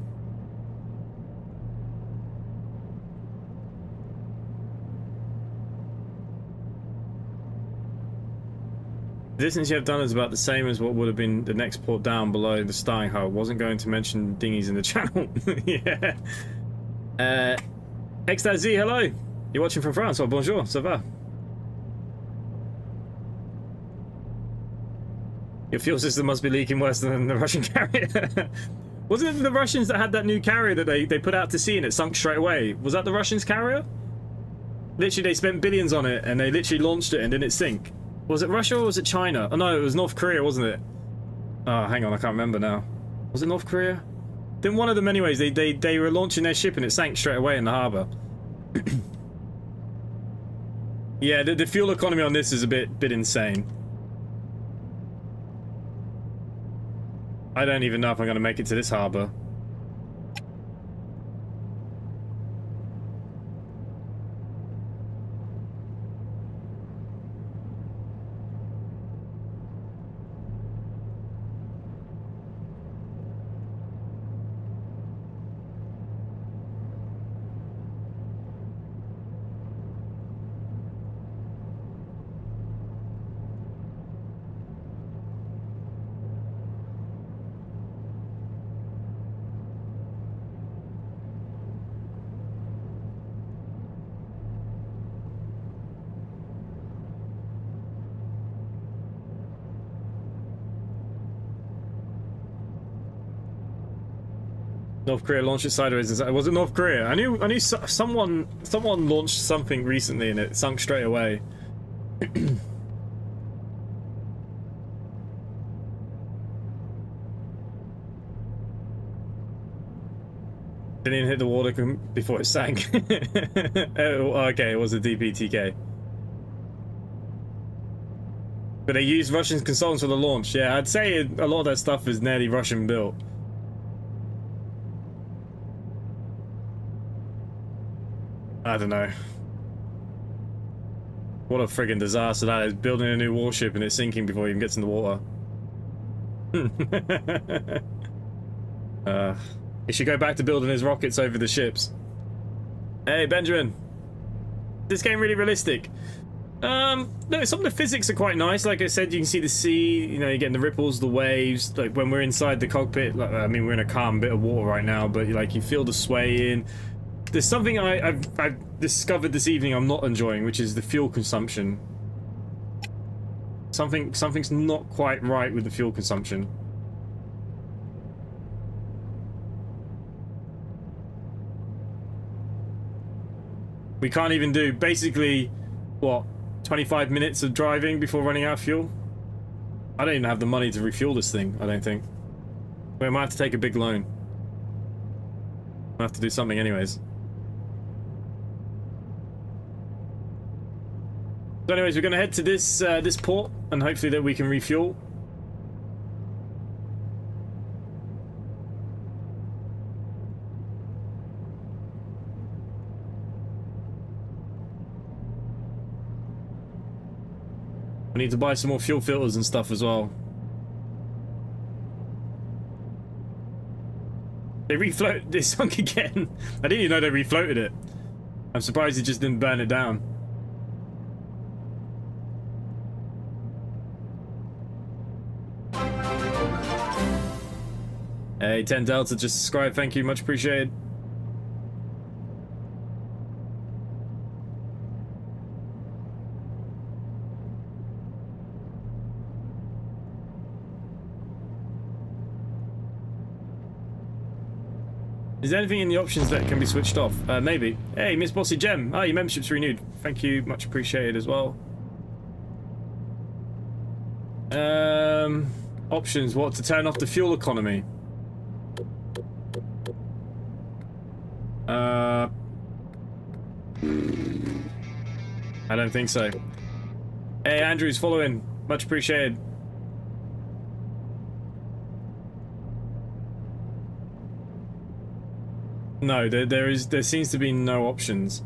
The distance you have done is about the same as what would have been the next port down below the starting hull. Wasn't going to mention dinghies in the channel. Yeah. Ecstasy, hello. You're watching from France. Oh, bonjour, ça va? Your fuel system must be leaking worse than the Russian carrier. Wasn't it the Russians that had that new carrier that they put out to sea and it sunk straight away? Was that the Russians' carrier? Literally, they spent billions on it and they literally launched it and didn't it sink. Was it Russia or was it China? Oh no, it was North Korea, wasn't it? Oh, hang on, I can't remember now. Was it North Korea? Then one of them anyways, they were launching their ship and it sank straight away in the harbour. Yeah, the fuel economy on this is a bit insane. I don't even know if I'm going to make it to this harbour. North Korea launched it sideways. Was it North Korea? I knew someone launched something recently and it sunk straight away. Didn't even hit the water before it sank. Oh, okay, it was a DPTK. But they used Russian consultants for the launch. Yeah, I'd say a lot of that stuff is nearly Russian built. I don't know. What a friggin' disaster that is, building a new warship and it's sinking before it even gets in the water. He should go back to building his rockets over the ships. Hey, Benjamin. This game really realistic? No, some of the physics are quite nice. Like I said, you can see the sea, you know, you're getting the ripples, the waves. Like when we're inside the cockpit, like, I mean, we're in a calm bit of water right now, but like you feel the sway in. There's something I've discovered this evening I'm not enjoying, which is the fuel consumption. Something's not quite right with the fuel consumption. We can't even do basically what 25 minutes of driving before running out of fuel. I don't even have the money to refuel this thing, I don't think. We might have to take a big loan. We'll have to do something anyways. So anyways, we're going to head to this this port and hopefully that we can refuel. I need to buy some more fuel filters and stuff as well. They refloat this sunk again. I didn't even know they refloated it. I'm surprised it just didn't burn it down. Hey, 10 Delta just subscribed. Thank you, much appreciated. Is there anything in the options that can be switched off? Maybe. Hey, Miss Bossy Gem. Ah, your membership's renewed. Thank you, much appreciated as well. Options. What? To turn off the fuel economy? I don't think so. Hey, Andrew's following. Much appreciated. No, there seems to be no options.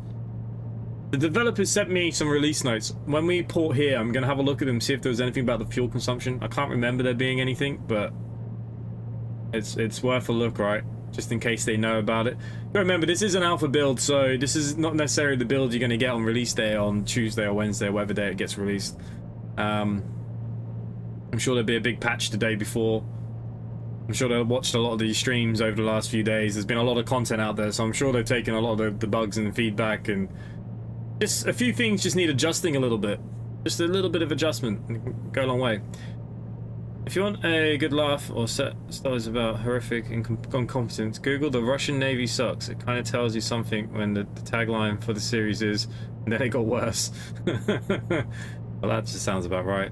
The developers sent me some release notes. When we port here, I'm gonna have a look at them, see if there was anything about the fuel consumption. I can't remember there being anything, but it's worth a look, right? Just in case they know about it. But remember, this is an alpha build, so this is not necessarily the build you're gonna get on release day on Tuesday or Wednesday, or whatever day it gets released. I'm sure there'll be a big patch the day before. I'm sure they've watched a lot of these streams over the last few days. There's been a lot of content out there, so I'm sure they've taken a lot of the bugs and the feedback, and just a few things just need adjusting a little bit. Just a little bit of adjustment and it can go a long way. If you want a good laugh or set stories about horrific incompetence, Google "the Russian Navy sucks." It kind of tells you something when the tagline for the series is, and then it got worse. Well, that just sounds about right.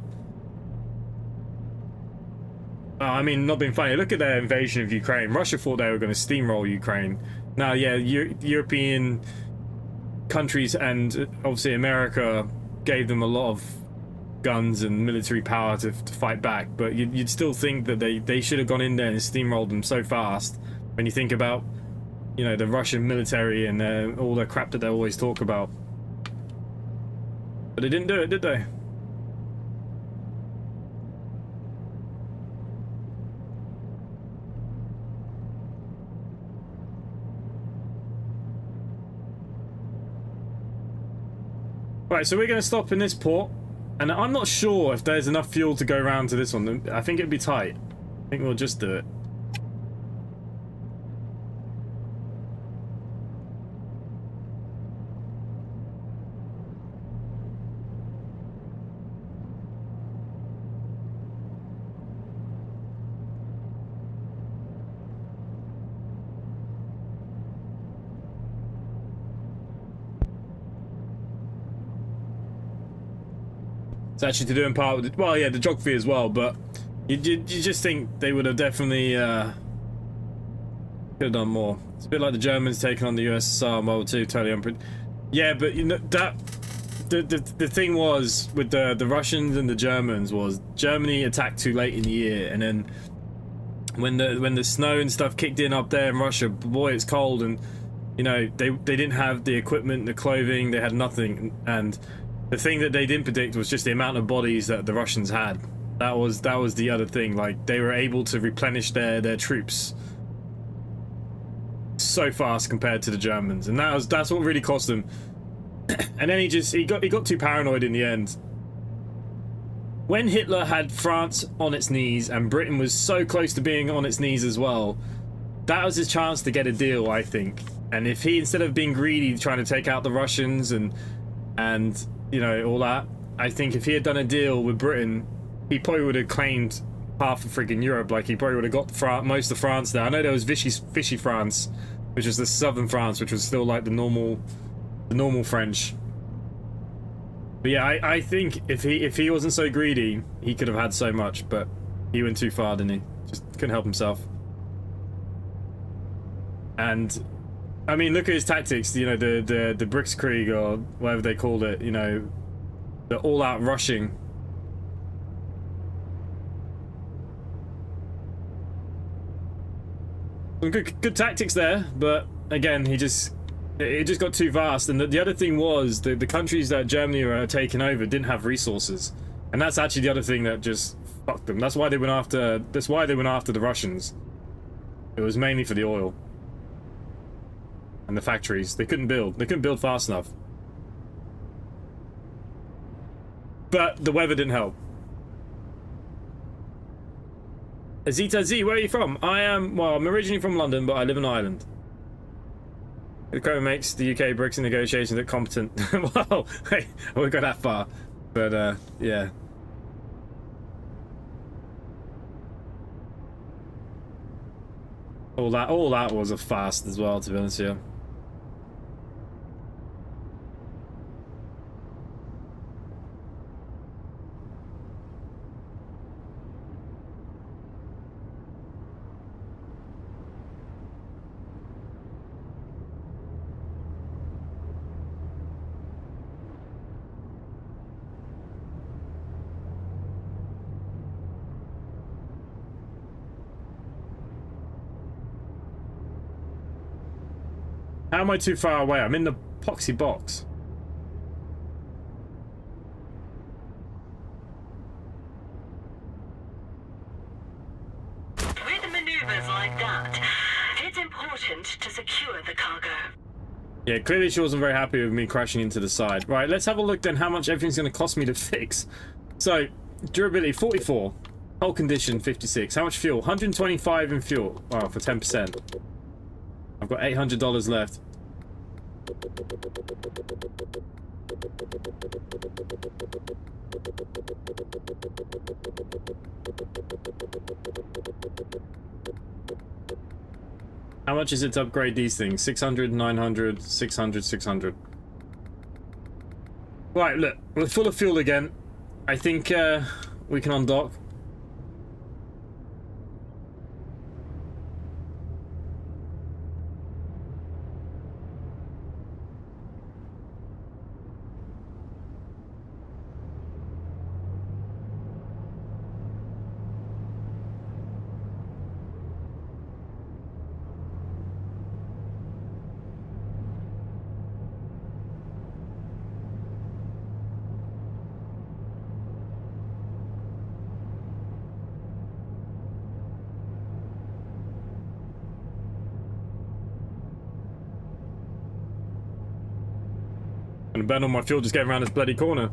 I mean, not being funny, look at their invasion of Ukraine. Russia thought they were going to steamroll Ukraine. Now, yeah, European countries and obviously America gave them a lot of guns and military power to fight back, but you'd still think that they should have gone in there and steamrolled them so fast. When you think about, you know, the Russian military and all the crap that they always talk about. But they didn't do it, did they? Right, so we're going to stop in this port, and I'm not sure if there's enough fuel to go around to this one. I think it'd be tight. I think we'll just do it. It's actually to do in part with it. Well, yeah, the geography as well, but you just think they would have definitely could have done more. It's a bit like the Germans taking on the USSR in World War II, totally unpredictable. Yeah, but you know that the thing was with the Russians and the Germans was Germany attacked too late in the year, and then when the snow and stuff kicked in up there in Russia, boy, it's cold, and you know they didn't have the equipment, the clothing, they had nothing, and the thing that they didn't predict was just the amount of bodies that the Russians had. That was the other thing. Like, they were able to replenish their troops so fast compared to the Germans, and that's what really cost them. And then he got too paranoid in the end. When Hitler had France on its knees and Britain was so close to being on its knees as well, that was his chance to get a deal, I think. And if he, instead of being greedy trying to take out the Russians and you know, all that, I think if he had done a deal with Britain, he probably would have claimed half of freaking Europe. Like, he probably would have got most of France there. I know there was Vichy France, which was the southern France, which was still like the normal French. But yeah, I think if he wasn't so greedy, he could have had so much, but he went too far, didn't he? Just couldn't help himself. And I mean, look at his tactics, you know, the Blitzkrieg, or whatever they called it, you know, the all-out rushing. Some good tactics there, but again, it just got too vast. And the other thing was the countries that Germany were taking over didn't have resources, and that's actually the other thing that just fucked them. That's why they went after the Russians. It was mainly for the oil and the factories. They couldn't build fast enough. But the weather didn't help. Azita Z, where are you from? I'm originally from London, but I live in Ireland. The Crow makes the UK Brexit negotiations look competent. Well, hey, I won't go that far. But, yeah. All that was a fast as well, to be honest with you. How am I too far away? I'm in the poxy box. With maneuvers like that, it's important to secure the cargo. Yeah, clearly she wasn't very happy with me crashing into the side. Right, let's have a look then how much everything's going to cost me to fix. So, durability 44. Hull condition 56. How much fuel? 125 in fuel. Wow, for 10%. I've got $800 left. How much is it to upgrade these things? 600, 900, 600, 600. Right, look, we're full of fuel again. I think we can undock. And burn all my fuel just getting around this bloody corner.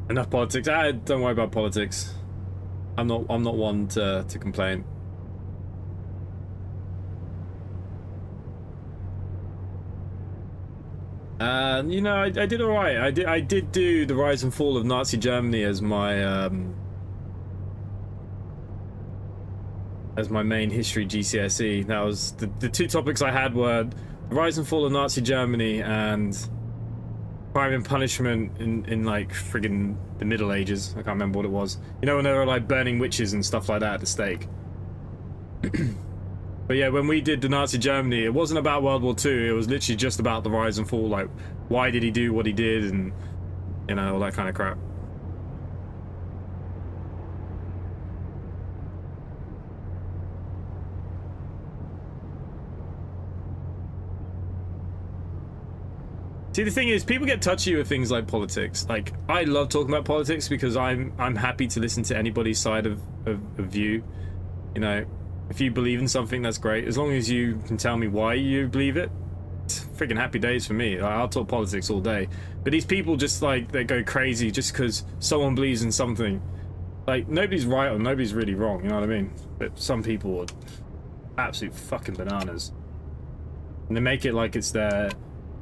Enough politics. Don't worry about politics. I'm not one to complain. You know, I did alright. I did do the rise and fall of Nazi Germany as my as my main history GCSE. That was the two topics I had were the rise and fall of Nazi Germany and crime and punishment in like friggin' the Middle Ages. I can't remember what it was. You know, when they were like burning witches and stuff like that at the stake. But yeah, when we did the Nazi Germany, it wasn't about World War II. It was literally just about the rise and fall. Like, why did he do what he did, and you know, all that kind of crap. See, the thing is, people get touchy with things like politics. Like, I love talking about politics because I'm happy to listen to anybody's side of view. You know, if you believe in something, that's great. As long as you can tell me why you believe it, it's freaking happy days for me. I'll talk politics all day. But these people just, like, they go crazy just because someone believes in something. Like, nobody's right or nobody's really wrong, you know what I mean? But some people are absolute fucking bananas. And they make it like it's their...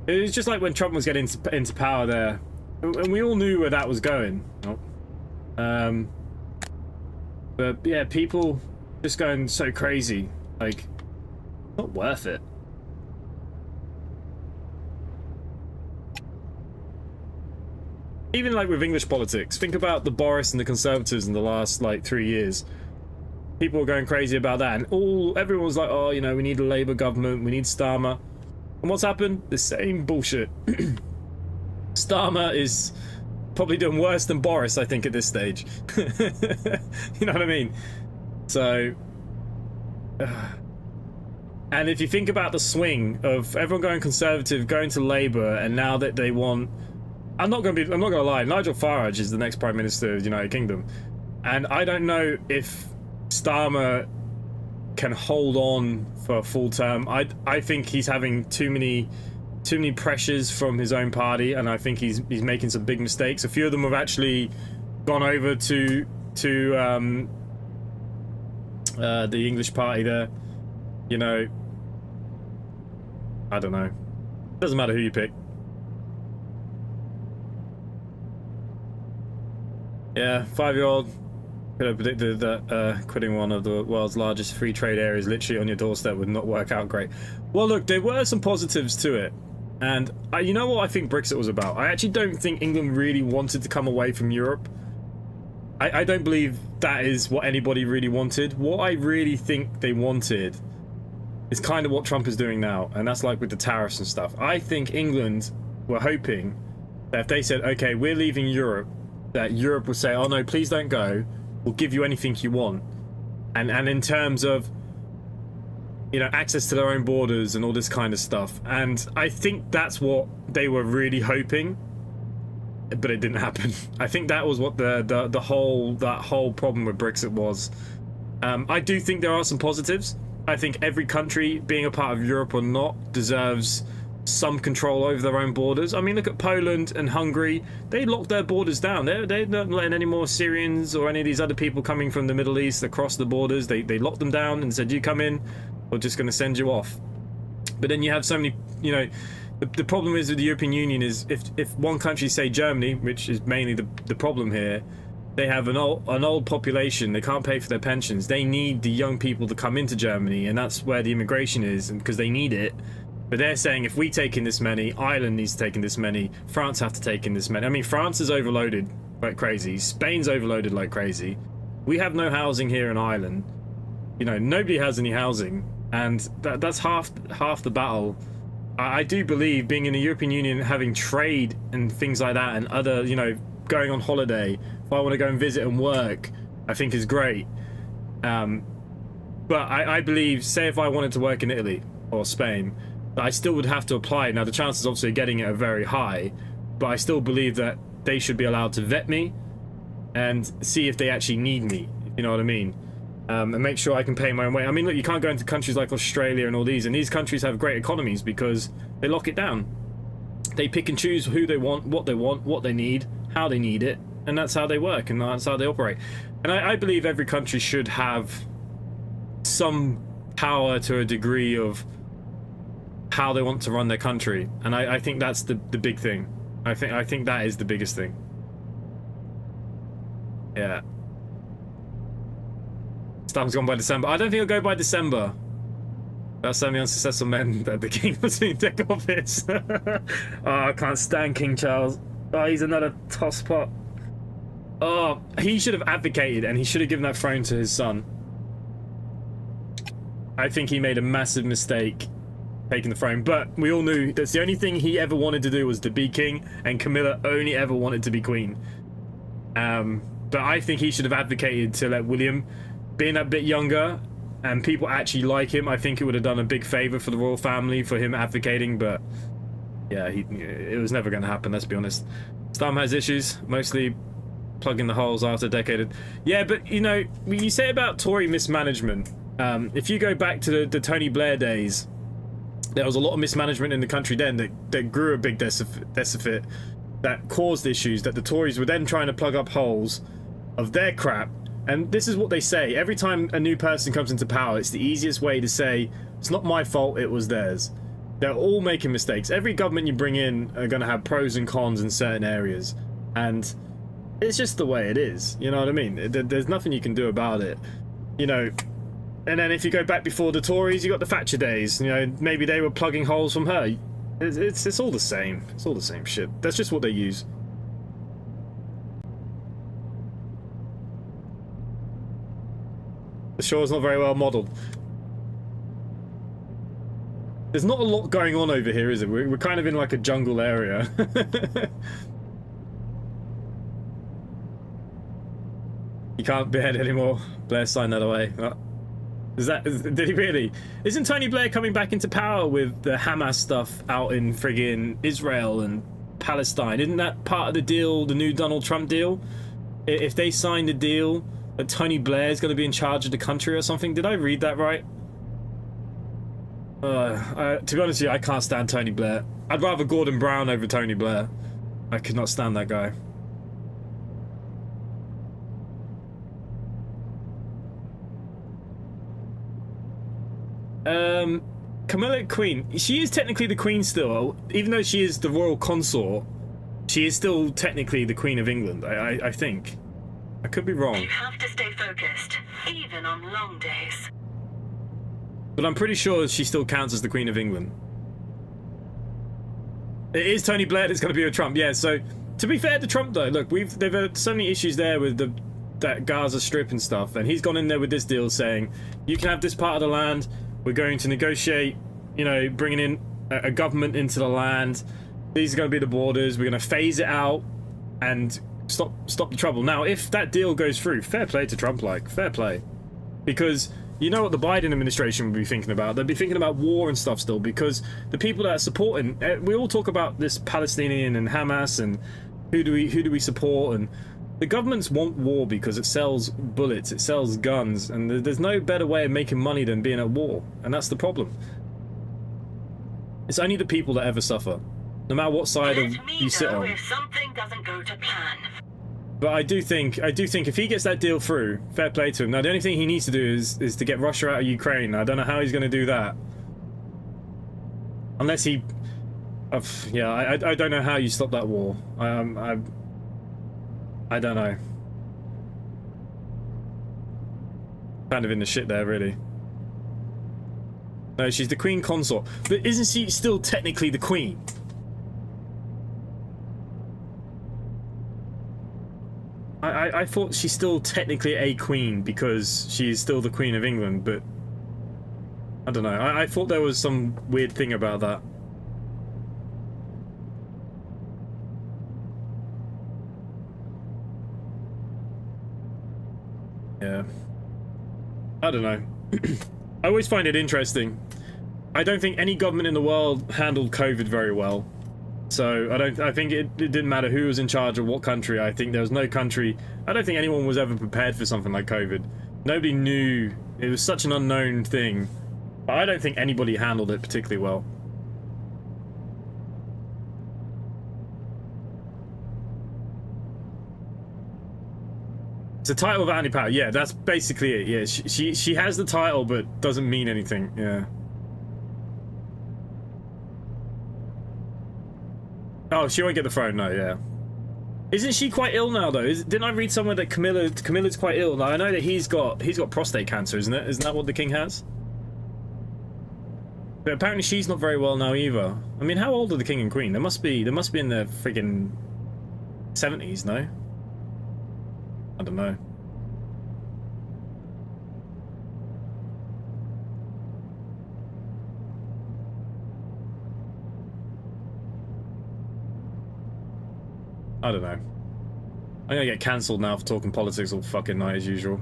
It was just like when Trump was getting into power there, and we all knew where that was going. But yeah, people just going so crazy, like, not worth it. Even like with English politics, think about the Boris and the Conservatives in the last like 3 years. People were going crazy about that, and everyone was like, oh, you know, we need a Labour government, we need Starmer. And what's happened? The same bullshit. Starmer is probably doing worse than Boris, I think, at this stage. You know what I mean? So... and if you think about the swing of everyone going Conservative, going to Labour, and now that they want... I'm not gonna lie, Nigel Farage is the next Prime Minister of the United Kingdom. And I don't know if Starmer can hold on for a full term. I think he's having too many pressures from his own party, and I think he's making some big mistakes. A few of them have actually gone over to the English party there. You know, I don't know. Doesn't matter who you pick. Yeah, 5-year-old. Could have predicted that quitting one of the world's largest free trade areas literally on your doorstep would not work out great. Well, look, there were some positives to it. And you know what I think Brexit was about? I actually don't think England really wanted to come away from Europe. I don't believe that is what anybody really wanted. What I really think they wanted is kind of what Trump is doing now. And that's like with the tariffs and stuff. I think England were hoping that if they said, okay, we're leaving Europe, that Europe would say, oh no, please don't go. We'll give you anything you want. And in terms of, you know, access to their own borders and all this kind of stuff. And I think that's what they were really hoping, but it didn't happen. I think that was what that whole problem with Brexit was. I do think there are some positives. I think every country, being a part of Europe or not, deserves some control over their own borders. I mean, look at Poland and Hungary. They locked their borders down. They're not letting any more Syrians or any of these other people coming from the Middle East across the borders. They locked them down and said, you come in, we're just going to send you off. But then you have so many, you know, the problem is with the European Union is if one country, say Germany, which is mainly the problem here, they have an old population, they can't pay for their pensions, they need the young people to come into Germany, and that's where the immigration is, and because they need it. But they're saying if we take in this many, Ireland needs to take in this many, France have to take in this many. I mean, France is overloaded like crazy. Spain's overloaded like crazy. We have no housing here in Ireland. You know, nobody has any housing. And that's half the battle. I do believe being in the European Union, having trade and things like that, and other, you know, going on holiday, if I want to go and visit and work, I think is great. But I believe, say if I wanted to work in Italy or Spain, I still would have to apply. Now, the chances obviously of getting it are very high, but I still believe that they should be allowed to vet me and see if they actually need me, if you know what I mean, and make sure I can pay my own way. I mean, look, you can't go into countries like Australia and all these, and these countries have great economies because they lock it down. They pick and choose who they want, what they need, how they need it, and that's how they work, and that's how they operate. And I believe every country should have some power to a degree of how they want to run their country, and I think that's the big thing. I think that is the biggest thing. Yeah. Time's gone by December. I don't think it'll go by December. That's only unsuccessful men that the king was in deck office. Oh, I can't stand King Charles. Oh, he's another tosspot. Oh, he should have advocated and he should have given that throne to his son. I think he made a massive mistake taking the throne, but we all knew that's the only thing he ever wanted to do was to be king, and Camilla only ever wanted to be queen. But I think he should have advocated to let William, being a bit younger and people actually like him, I think it would have done a big favor for the royal family for him advocating, but yeah, it was never going to happen, let's be honest. Stam has issues, mostly plugging the holes after a decade. Yeah, but you know, you say about Tory mismanagement, if you go back to the Tony Blair days, there was a lot of mismanagement in the country then that grew a big deficit that caused issues that the Tories were then trying to plug up holes of their crap. And this is what they say every time a new person comes into power. It's the easiest way to say it's not my fault, it was theirs. They're all making mistakes. Every government you bring in are going to have pros and cons in certain areas, and it's just the way it is, you know what I mean? There's nothing you can do about it, you know. And then if you go back before the Tories, you got the Thatcher days, you know, maybe they were plugging holes from her. It's all the same. It's all the same shit. That's just what they use. The shore's not very well modelled. There's not a lot going on over here, is it? We're kind of in like a jungle area. You can't behead anymore. Blair signed that away. Did he really? Isn't Tony Blair coming back into power with the Hamas stuff out in friggin' Israel and Palestine? Isn't that part of the deal, the new Donald Trump deal? If they sign the deal, that Tony Blair is going to be in charge of the country or something? Did I read that right? To be honest with you, I can't stand Tony Blair. I'd rather Gordon Brown over Tony Blair. I could not stand that guy. Camilla Queen. She is technically the Queen still. Even though she is the royal consort, she is still technically the Queen of England, I think. I could be wrong. You have to stay focused, even on long days. But I'm pretty sure she still counts as the Queen of England. It is Tony Blair that's going to be with Trump. Yeah, so to be fair to Trump though, look, they've had so many issues there with that Gaza Strip and stuff, and he's gone in there with this deal saying, you can have this part of the land, we're going to negotiate, you know, bringing in a government into the land, these are going to be the borders, we're going to phase it out and stop the trouble. Now, if that deal goes through, fair play to Trump, like, fair play. Because you know what the Biden administration would be thinking about? They'd be thinking about war and stuff still, because the people that are supporting, we all talk about this Palestinian and Hamas and who do we support, and the governments want war because it sells bullets, it sells guns, and there's no better way of making money than being at war, and that's the problem. It's only the people that ever suffer, no matter what side of you sit on. If something doesn't go to plan. But I do think if he gets that deal through, fair play to him. Now the only thing he needs to do is to get Russia out of Ukraine. I don't know how he's going to do that, unless he, yeah, I don't know how you stop that war. I don't know. Kind of in the shit there, really. No, she's the Queen Consort, but isn't she still technically the Queen? I thought she's still technically a queen because she is still the Queen of England, but I don't know. I thought there was some weird thing about that. Yeah. I don't know. I always find it interesting. I don't think any government in the world handled COVID very well. So I think it didn't matter who was in charge of what country. I think there was no country, I don't think anyone was ever prepared for something like COVID. Nobody knew, it was such an unknown thing. But I don't think anybody handled it particularly well. It's a title of anti-power. Yeah, that's basically it. Yeah, she has the title but doesn't mean anything. Yeah. Oh, she won't get the throne, no, yeah. Isn't she quite ill now though? Didn't I read somewhere that Camilla's quite ill? Now I know that he's got prostate cancer, isn't it? Isn't that what the king has? But apparently she's not very well now either. I mean, how old are the king and queen? They must be in their friggin' 70s, no? I don't know. I don't know. I'm gonna get cancelled now for talking politics all fucking night as usual.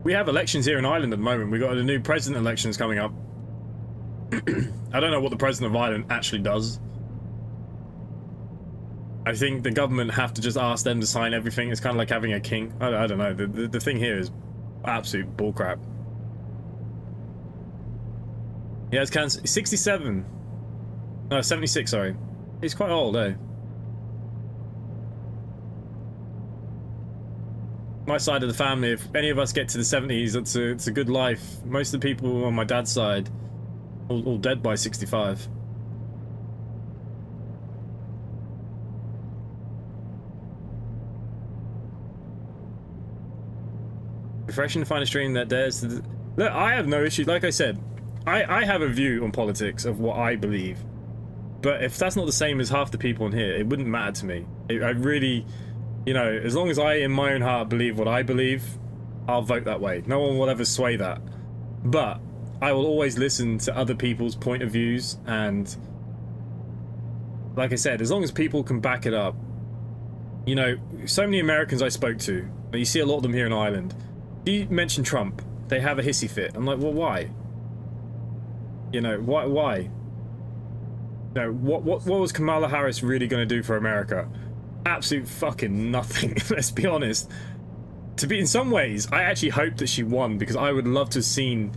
We have elections here in Ireland at the moment. We've got the new president elections coming up. I don't know what the president of Ireland actually does. I think the government have to just ask them to sign everything. It's kind of like having a king. I don't know. The thing here is absolute bullcrap. Yeah, it's cancer. 67. No, 76, sorry. He's quite old, eh? My side of the family, if any of us get to the 70s, it's a good life. Most of the people on my dad's side, all dead by 65. Refreshing to find a stream that dares to... Look, I have no issue. Like I said, I have a view on politics of what I believe. But if that's not the same as half the people in here, it wouldn't matter to me. I really... You know, as long as I, in my own heart, believe what I believe, I'll vote that way. No one will ever sway that. But I will always listen to other people's point of views, and like I said, as long as people can back it up. You know, so many Americans I spoke to, you see a lot of them here in Ireland. You mention Trump, they have a hissy fit. I'm like, well, why? You know, why? You know, what was Kamala Harris really going to do for America? Absolute fucking nothing. Let's be honest. To be, in some ways, I actually hope that she won, because I would love to have seen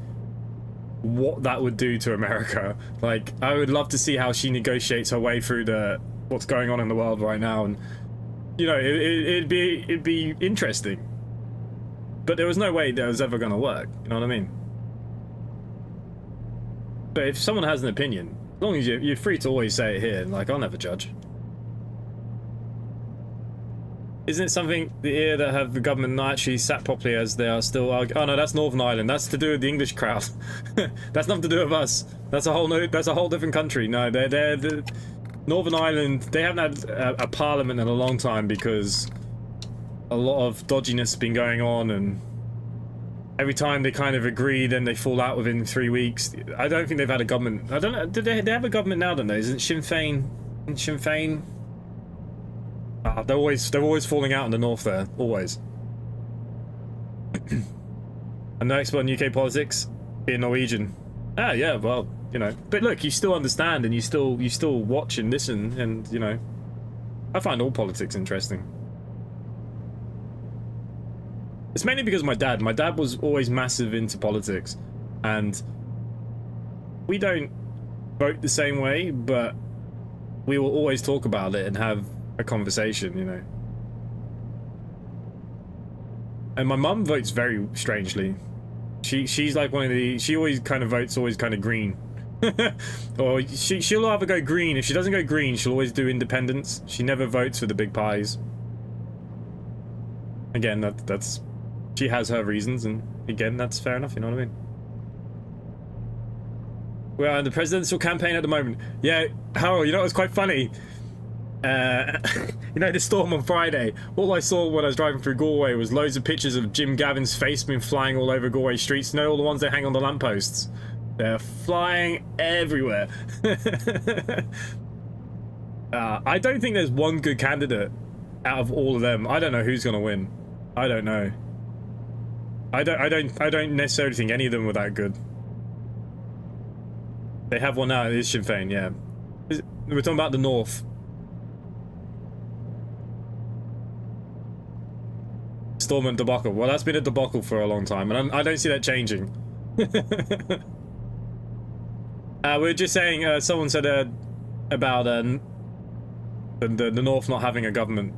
what that would do to America. Like, I would love to see how she negotiates her way through what's going on in the world right now, and you know, it'd be interesting. But there was no way that was ever going to work. You know what I mean? But if someone has an opinion, as long as you're free to always say it here, like, I'll never judge. Isn't it something the ear that have the government not actually sat properly, as they are still arguing? Oh no, that's Northern Ireland. That's to do with the English crowd. That's nothing to do with us. That's a whole different country. No, they're the Northern Ireland. They haven't had a parliament in a long time because a lot of dodginess has been going on, and every time they kind of agree, then they fall out within 3 weeks. I don't think they've had a government. I don't know. Did they have a government now? Don't they? Isn't Sinn Féin? Sinn Féin? They're always falling out in the north there, always. And the next one, UK politics, being Norwegian. Ah, yeah, well, you know. But look, you still understand, and you still watch and listen, and you know, I find all politics interesting. It's mainly because of my dad. My dad was always massive into politics, and we don't vote the same way, but we will always talk about it and have a conversation, you know. And my mum votes very strangely. She's like one of the... She always kind of votes always kind of green. Or she'll either go green. If she doesn't go green, she'll always do independence. She never votes for the big pies. Again, that's... She has her reasons, and again, that's fair enough, you know what I mean? We're in the presidential campaign at the moment. Yeah, Harold, you know what's quite funny? You know, the storm on Friday, all I saw when I was driving through Galway was loads of pictures of Jim Gavin's face being flying all over Galway streets. You know, all the ones that hang on the lampposts? They're flying everywhere. I don't think there's one good candidate out of all of them. I don't know who's gonna win. I don't know. I don't necessarily think any of them were that good. They have one now, it is Sinn Féin, yeah. We're talking about the North. Stormont debacle. Well, that's been a debacle for a long time, and I don't see that changing. We're just saying, someone said about the North not having a government.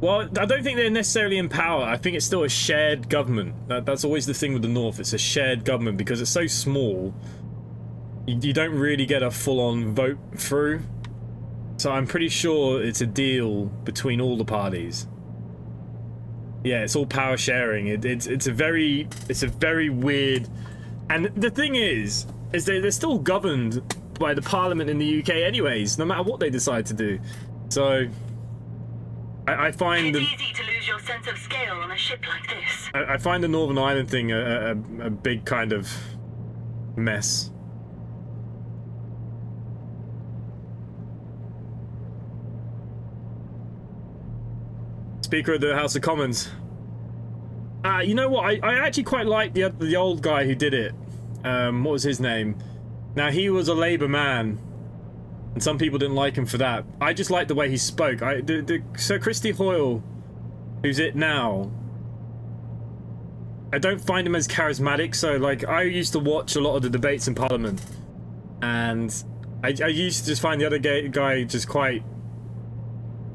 Well, I don't think they're necessarily in power. I think it's still a shared government. That's always the thing with the North. It's a shared government because it's so small. You don't really get a full-on vote through. So I'm pretty sure it's a deal between all the parties. Yeah, it's all power sharing. It's a very weird. And the thing is they're still governed by the Parliament in the UK, anyways, no matter what they decide to do. So. I find it's easy to lose your sense of scale on a ship like this. I find the Northern Ireland thing a big kind of mess. Speaker of the House of Commons. You know what? I actually quite like the old guy who did it. What was his name? Now, he was a Labour man. And some people didn't like him for that. I just liked the way he spoke. Sir Christy Hoyle, who's it now, I don't find him as charismatic. So, like, I used to watch a lot of the debates in Parliament. And I used to just find the other guy just quite...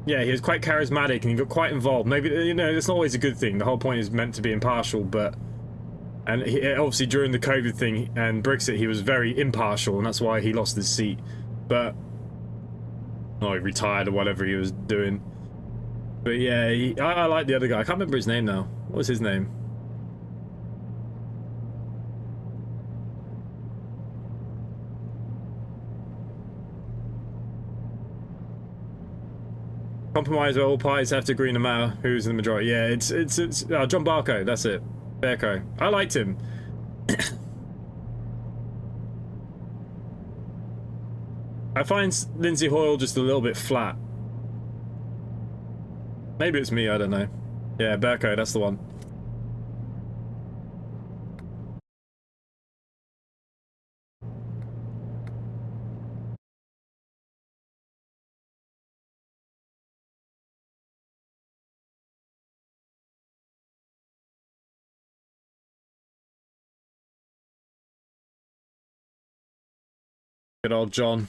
Yeah, he was quite charismatic and he got quite involved. Maybe, you know, it's not always a good thing. The whole point is meant to be impartial, but... And obviously during the COVID thing and Brexit, he was very impartial, and that's why he lost his seat. But... Oh, he retired or whatever he was doing. But yeah, I like the other guy. I can't remember his name now. What was his name? Compromise where all parties have to agree no matter who's in the majority. Yeah, it's John Barco, that's it. Barco. I liked him. I find Lindsay Hoyle just a little bit flat. Maybe it's me, I don't know. Yeah, Berko, that's the one. Good old John.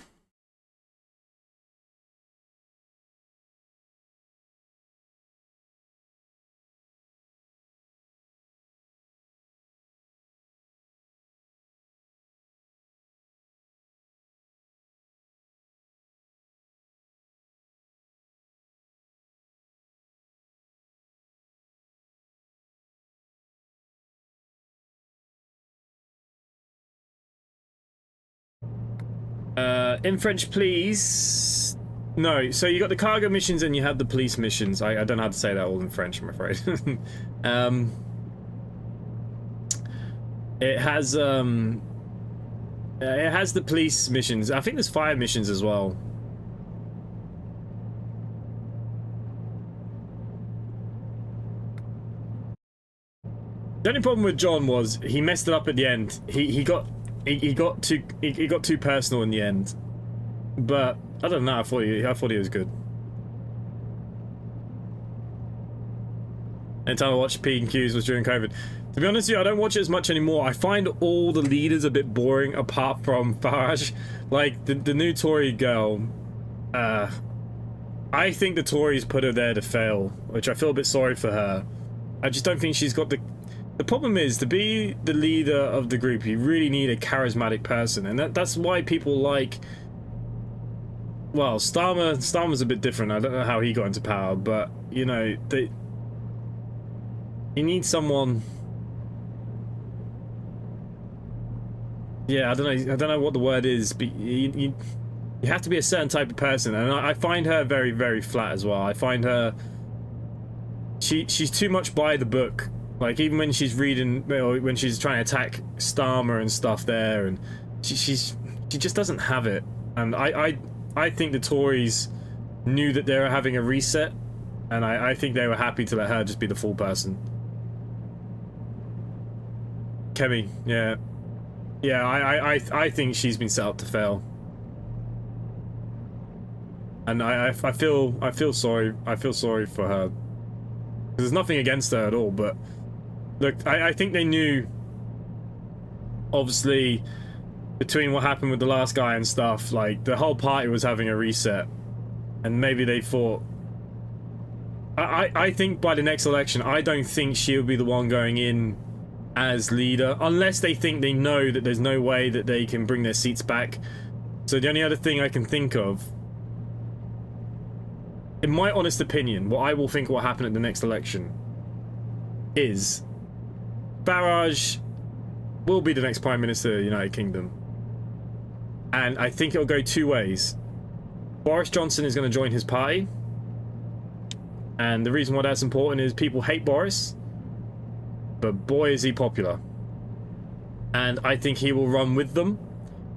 In French, please. No, so you got the cargo missions and you have the police missions. I don't know how to say that all in French, I'm afraid. It has the police missions. I think there's fire missions as well. The only problem with John was he messed it up at the end. He got too personal in the end. But I don't know. I thought he was good. Anytime I watched P and Qs was during COVID. To be honest with you, I don't watch it as much anymore. I find all the leaders a bit boring, apart from Farage. Like the new Tory girl. I think the Tories put her there to fail, which I feel a bit sorry for her. I just don't think she's got the. The problem is, to be the leader of the group, you really need a charismatic person, and that's why people like. Well, Starmer's a bit different. I don't know how he got into power, but you know, you need someone. Yeah, I don't know what the word is, but you have to be a certain type of person, and I find her very, very flat as well. I find her. She's too much by the book. Like, even when she's reading, when she's trying to attack Starmer and stuff there, and she just doesn't have it. And I think the Tories knew that they were having a reset, and I think they were happy to let her just be the full person. Kemi, yeah. Yeah, I think she's been set up to fail. And I feel sorry for her. There's nothing against her at all, but look, I think they knew, obviously, between what happened with the last guy and stuff, like, the whole party was having a reset. And maybe they thought, I think by the next election, I don't think she'll be the one going in as leader, unless they think they know that there's no way that they can bring their seats back. So the only other thing I can think of, in my honest opinion, what I will think will happen at the next election is Farage will be the next Prime Minister of the United Kingdom. And I think it'll go two ways. Boris Johnson is going to join his party. And the reason why that's important is people hate Boris, but boy is he popular. And I think he will run with them,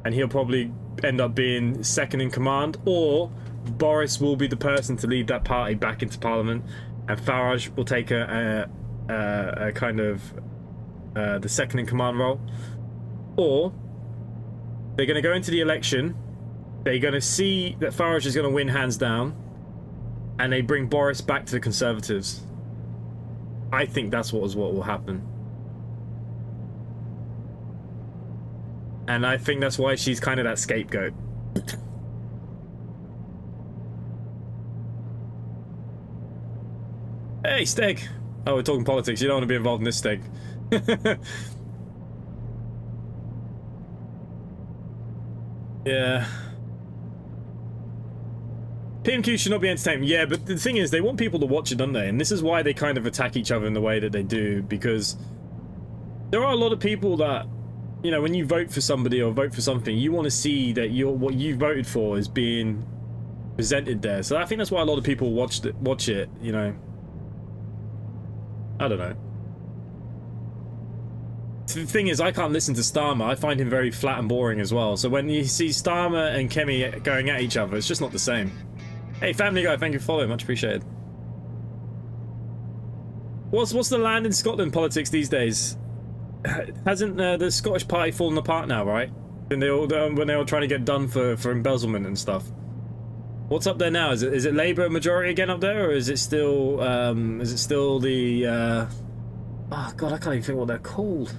and he'll probably end up being second in command, or Boris will be the person to lead that party back into Parliament, and Farage will take a kind of the second in command role. Or they're going to go into the election, they're going to see that Farage is going to win hands down, and they bring Boris back to the Conservatives. I think that's what will happen. And I think that's why she's kind of that scapegoat. Hey, Steg! Oh, we're talking politics. You don't want to be involved in this, Steg. Yeah. PMQ should not be entertainment. Yeah, but the thing is, they want people to watch it, don't they? And this is why they kind of attack each other in the way that they do, because there are a lot of people that, you know, when you vote for somebody or vote for something, you want to see that what you voted for is being presented there. So I think that's why a lot of people watch it, you know. I don't know. The thing is, I can't listen to Starmer. I find him very flat and boring as well. So when you see Starmer and Kemi going at each other, it's just not the same. Hey, Family Guy, thank you for following. Much appreciated. What's the land in Scotland politics these days? Hasn't the Scottish party fallen apart now, right? And when they were trying to get done for embezzlement and stuff. What's up there now? Is it Labour majority again up there, or is it still the oh god, I can't even think what they're called.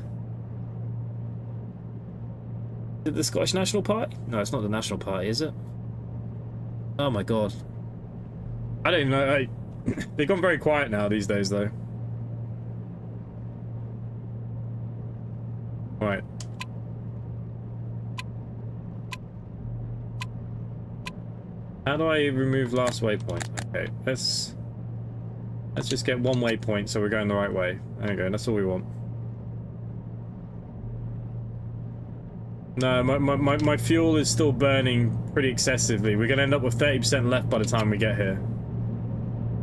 Is it the Scottish National Party? No, it's not the National Party, is it? Oh my god. I don't even know. They've gone very quiet now these days, though. Right. How do I remove last waypoint? Okay, let's just get one waypoint so we're going the right way. There we go, that's all we want. No, my fuel is still burning pretty excessively. We're gonna end up with 30% left by the time we get here.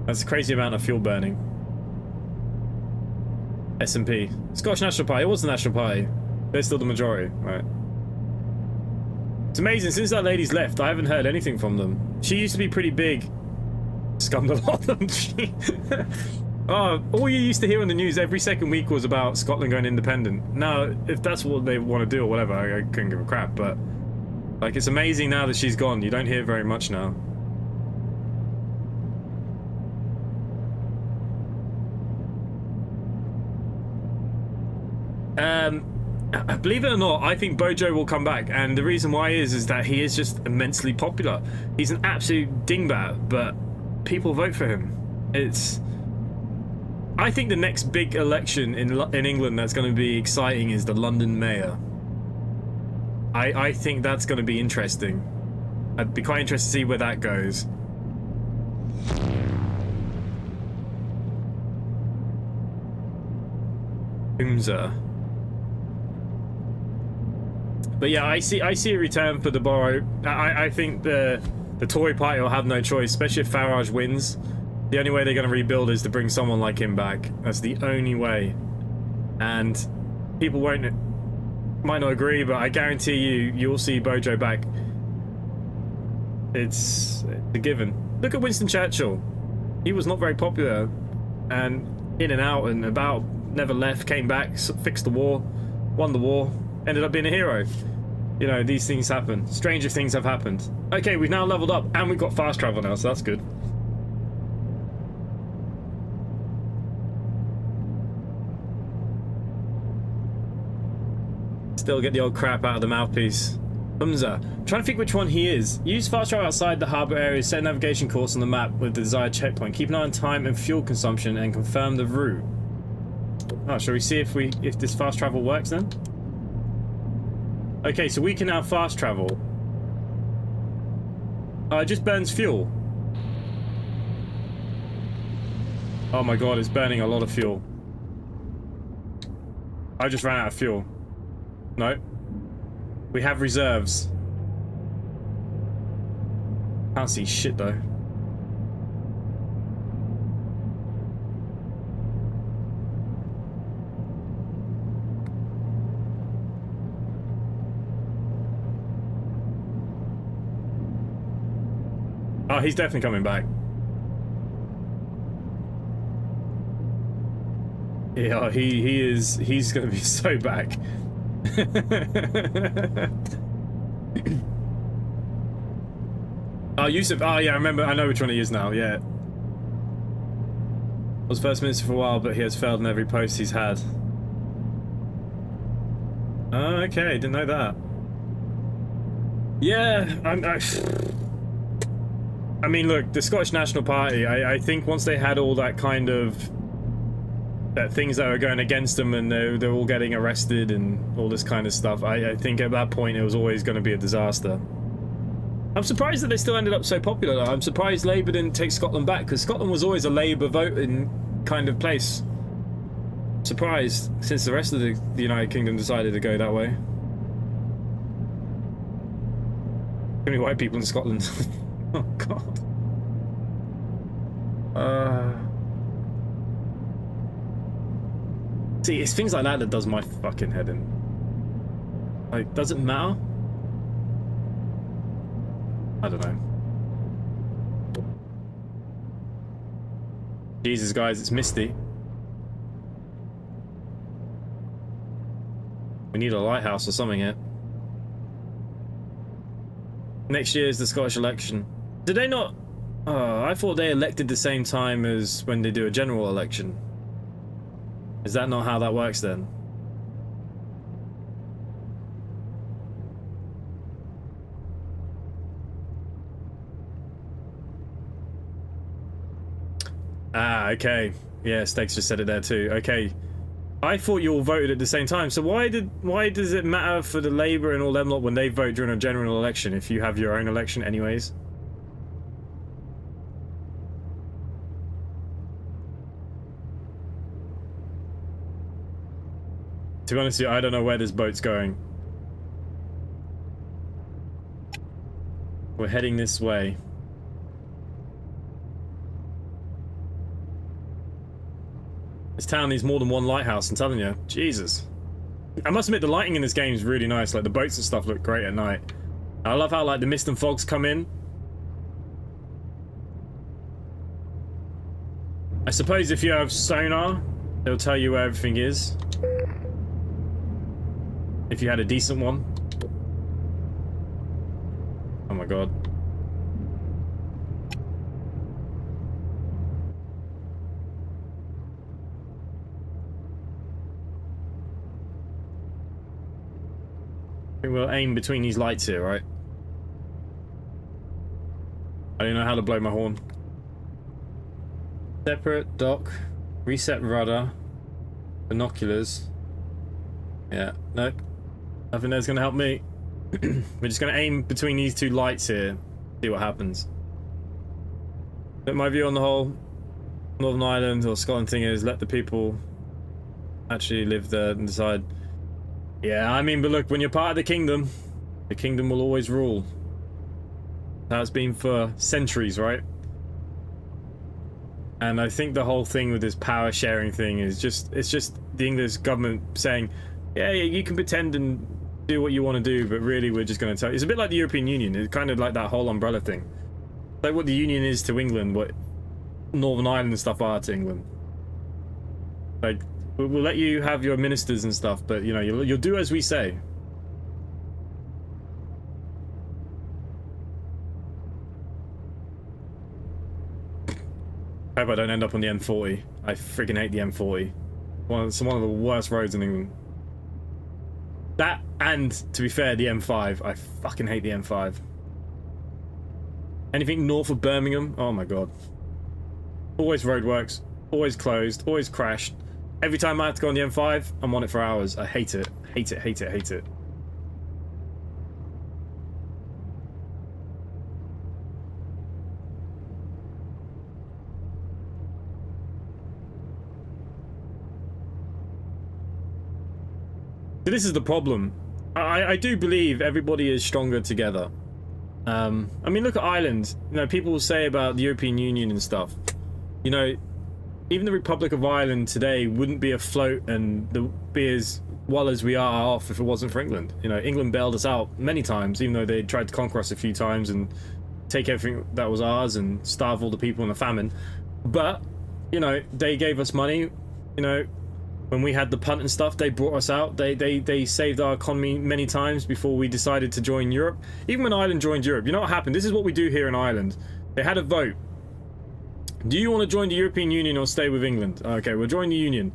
That's a crazy amount of fuel burning. S&P. Scottish National Party. It was the National Party. They're still the majority. Right. It's amazing. Since that lady's left, I haven't heard anything from them. She used to be pretty big. Scummed a lot of them. Oh, all you used to hear on the news every second week was about Scotland going independent. Now, if that's what they want to do or whatever, I couldn't give a crap. But, like, it's amazing now that she's gone. You don't hear very much now. Believe it or not, I think Bojo will come back, and the reason why is that he is just immensely popular. He's an absolute dingbat, but people vote for him. I think the next big election in England that's going to be exciting is the London mayor. I think that's going to be interesting. I'd be quite interested to see where that goes. Umza. But yeah, I see a return for the Borough. I think the Tory party will have no choice, especially if Farage wins. The only way they're going to rebuild is to bring someone like him back. That's the only way. And people might not agree, but I guarantee you'll see Bojo back. It's a given. Look at Winston Churchill. He was not very popular, and in and out and about, never left, came back, fixed the war, won the war, ended up being a hero. You know, these things happen. Stranger things have happened. Okay, we've now leveled up, and we've got fast travel now, so that's good. Still get the old crap out of the mouthpiece. Trying to think which one he is. Use fast travel outside the harbour area, set a navigation course on the map with the desired checkpoint. Keep an eye on time and fuel consumption and confirm the route. Oh, shall we see if this fast travel works then? Okay, so we can now fast travel. It just burns fuel. Oh my god, it's burning a lot of fuel. I just ran out of fuel. No. We have reserves. Can't see shit though. Oh, he's definitely coming back. Yeah, he's gonna be so back. Oh, Yusuf. Oh, yeah, I remember. I know which one he is now. Yeah. Was first minister for a while, but he has failed in every post he's had. Oh, okay. Didn't know that. Yeah, I mean, look, the Scottish National Party, I think once they had all that kind of things that were going against them and they're all getting arrested and all this kind of stuff, I think at that point it was always going to be a disaster. I'm surprised that they still ended up so popular though. I'm surprised Labour didn't take Scotland back, because Scotland was always a Labour voting kind of place. Surprised, since the rest of the United Kingdom decided to go that way. Too many white people in Scotland. Oh god. See, it's things like that that does my fucking head in. Like, does it matter? I don't know. Jesus, guys, it's misty. We need a lighthouse or something here. Next year is the Scottish election. Did they not? Oh, I thought they elected the same time as when they do a general election. Is that not how that works then? Ah, okay. Yeah, Stakes just said it there too. Okay. I thought you all voted at the same time. So why does it matter for the Labour and all them lot when they vote during a general election if you have your own election anyways? To be honest with you, I don't know where this boat's going. We're heading this way. This town needs more than one lighthouse, I'm telling you. Jesus. I must admit, the lighting in this game is really nice. Like, the boats and stuff look great at night. I love how, like, the mist and fogs come in. I suppose if you have sonar, they'll tell you where everything is. If you had a decent one. Oh my god. I think we'll aim between these lights here, right? I don't know how to blow my horn. Separate dock, reset rudder, binoculars. Yeah, nope. Nothing there's gonna help me. We're just gonna aim between these two lights here, see what happens. But my view on the whole Northern Ireland or Scotland thing is let the people actually live there and decide. Yeah, I mean, but look, when you're part of the kingdom will always rule. That's been for centuries, right? And I think the whole thing with this power sharing thing is it's just the English government saying, yeah, you can pretend and do what you want to do, but really we're just going to tell you. It's a bit like the European Union. It's kind of like that whole umbrella thing. Like what the Union is to England, what Northern Ireland and stuff are to England. Like, we'll let you have your ministers and stuff, but, you know, you'll do as we say. I hope I don't end up on the M40. I freaking hate the M40. It's one of the worst roads in England. That, and to be fair, the M5. I fucking hate the M5. Anything north of Birmingham, oh my god. Always roadworks, always closed, always crashed. Every time I have to go on the M5, I'm on it for hours. I hate it. Hate it, hate it, hate it. So this is the problem. I do believe everybody is stronger together. I mean, look at Ireland. You know, people will say about the European Union and stuff. You know, even the Republic of Ireland today wouldn't be afloat and be as well as we are off if it wasn't for England. You know, England bailed us out many times, even though they tried to conquer us a few times and take everything that was ours and starve all the people in a famine. But, you know, they gave us money. You know, when we had the punt and stuff, they brought us out. They saved our economy many times before we decided to join Europe. Even when Ireland joined Europe, you know what happened? This is what we do here in Ireland. They had a vote. Do you want to join the European Union or stay with England? Okay, we'll join the Union.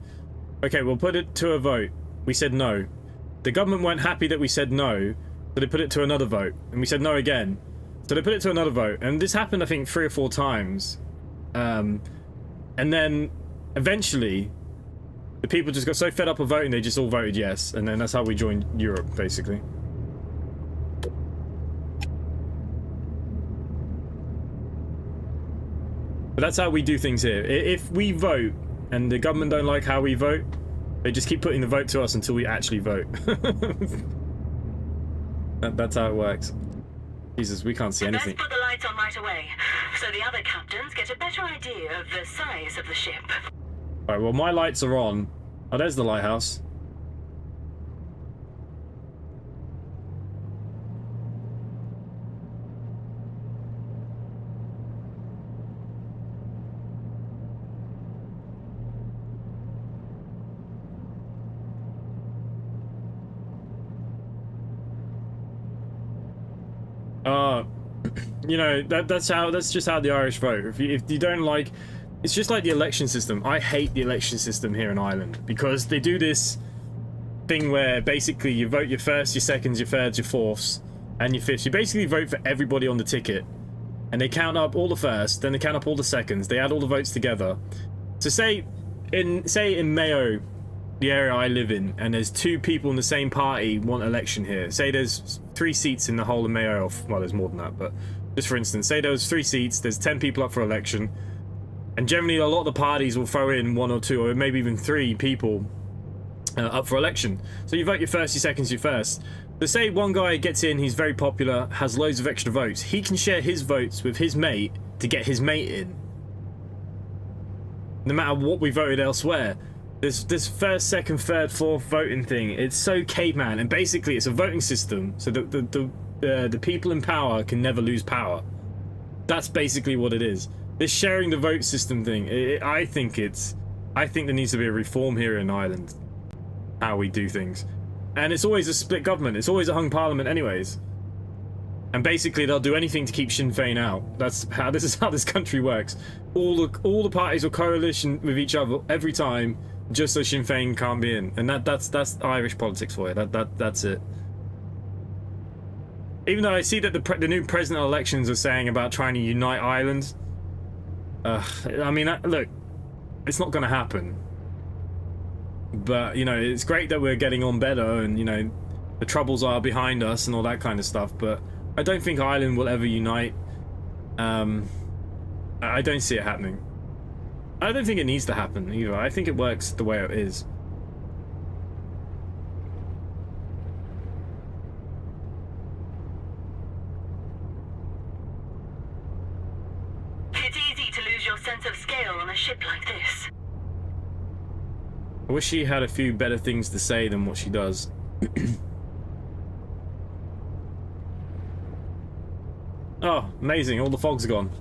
Okay, we'll put it to a vote. We said no. The government weren't happy that we said no, so they put it to another vote. And we said no again. So they put it to another vote. And this happened, I think, 3 or 4 times. And then, eventually, the people just got so fed up of voting, they just all voted yes. And then that's how we joined Europe, basically. But that's how we do things here. If we vote and the government don't like how we vote, they just keep putting the vote to us until we actually vote. That's how it works. Jesus, we can't see anything. Best put the lights on right away, so the other captains get a better idea of the size of the ship. Alright, well, my lights are on. Oh, there's the lighthouse. You know, that's just how the Irish vote. If you don't like, it's just like the election system. I hate the election system here in Ireland because they do this thing where basically you vote your first, your seconds, your thirds, your fourths, and your fifths. You basically vote for everybody on the ticket, and they count up all the firsts, then they count up all the seconds. They add all the votes together. So say in Mayo, the area I live in, and there's 2 people in the same party want election here. Say there's 3 seats in the whole of Mayo. Well, there's more than that, but just for instance, say there was 3 seats, there's 10 people up for election, and generally a lot of the parties will throw in 1 or 2 or maybe even 3 people up for election. So you vote your first, your seconds, your first. So say one guy gets in, he's very popular, has loads of extra votes. He can share his votes with his mate to get his mate in, no matter what we voted elsewhere. This first, second, third, fourth voting thing, it's so caveman, and basically it's a voting system so that the people in power can never lose power. That's basically what it is. This sharing the vote system thing, I think there needs to be a reform here in Ireland, how we do things. And it's always a split government, it's always a hung parliament anyways. And basically they'll do anything to keep Sinn Féin out. This is how this country works. All the parties will coalition with each other every time, just so Sinn Féin can't be in. And that's Irish politics for you. That's it. Even though I see that the new president elections are saying about trying to unite Ireland, I mean, look, it's not going to happen. But, you know, it's great that we're getting on better and, you know, the troubles are behind us and all that kind of stuff. But I don't think Ireland will ever unite. I don't see it happening. I don't think it needs to happen either. I think it works the way it is. It's easy to lose your sense of scale on a ship like this. I wish she had a few better things to say than what she does. Oh, amazing. All the fog's gone.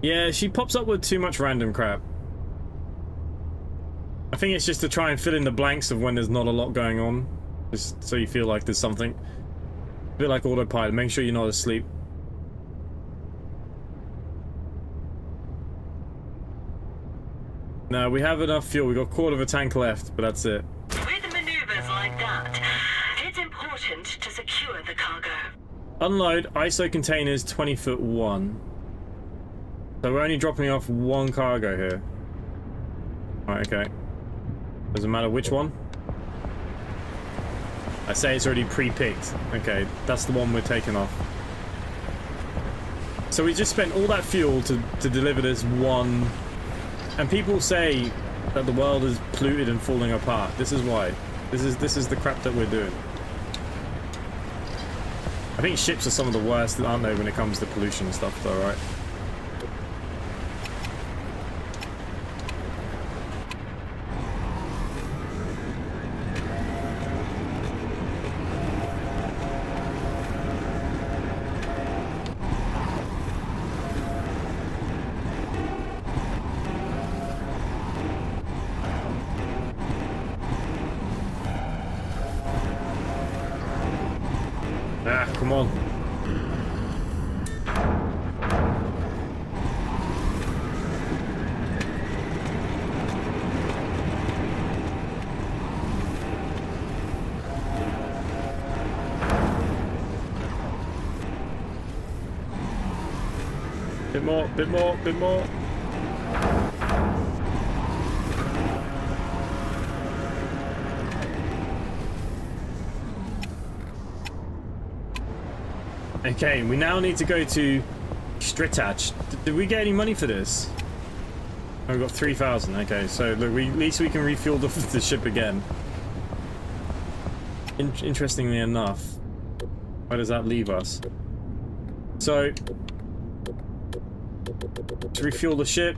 Yeah, she pops up with too much random crap. I think it's just to try and fill in the blanks of when there's not a lot going on. Just so you feel like there's something. A bit like autopilot, make sure you're not asleep. No, we have enough fuel. We've got a quarter of a tank left, but that's it. With maneuvers like that, it's important to secure the cargo. Unload ISO containers 20 ft 1. So we're only dropping off one cargo here. Alright, okay. Doesn't matter which one. I say it's already pre-picked. Okay, that's the one we're taking off. So we just spent all that fuel to deliver this one. And people say that the world is polluted and falling apart. This is why. This is the crap that we're doing. I think ships are some of the worst, aren't they, when it comes to pollution and stuff, though, right? Ah, come on. Bit more, bit more, bit more. Okay, we now need to go to Stritach. Did we get any money for this? Oh, we got 3,000. Okay, so look, at least we can refuel the ship again. Interestingly enough, where does that leave us? So, to refuel the ship,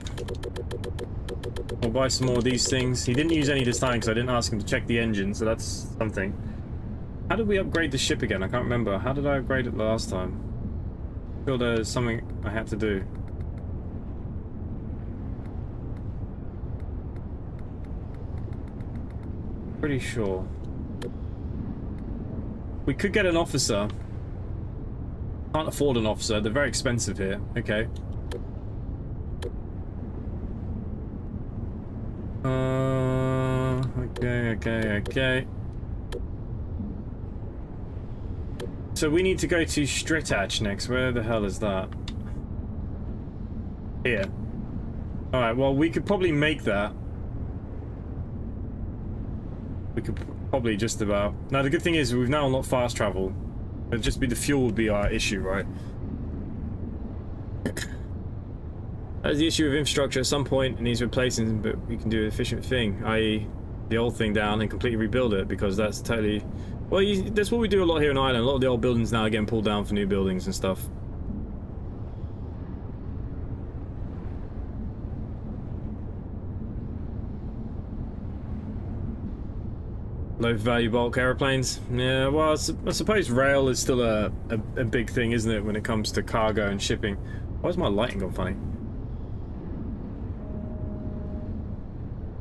we'll buy some more of these things. He didn't use any this time because I didn't ask him to check the engine, so that's something. How did we upgrade the ship again? I can't remember. How did I upgrade it last time? I feel there's something I had to do. Pretty sure. We could get an officer. Can't afford an officer. They're very expensive here. Okay. Okay. So we need to go to Stritach next. Where the hell is that? Here. Alright, well, we could probably make that. We could probably just about. Now, the good thing is we've now unlocked fast travel. It'd just be the fuel would be our issue, right? That's the issue with infrastructure. At some point, it needs replacing, but we can do an efficient thing, i.e. the old thing down and completely rebuild it, because that's totally... Well, that's what we do a lot here in Ireland. A lot of the old buildings now are getting pulled down for new buildings and stuff. Low value bulk aeroplanes. Yeah, well, I suppose rail is still a big thing, isn't it, when it comes to cargo and shipping. Why is my lighting gone funny?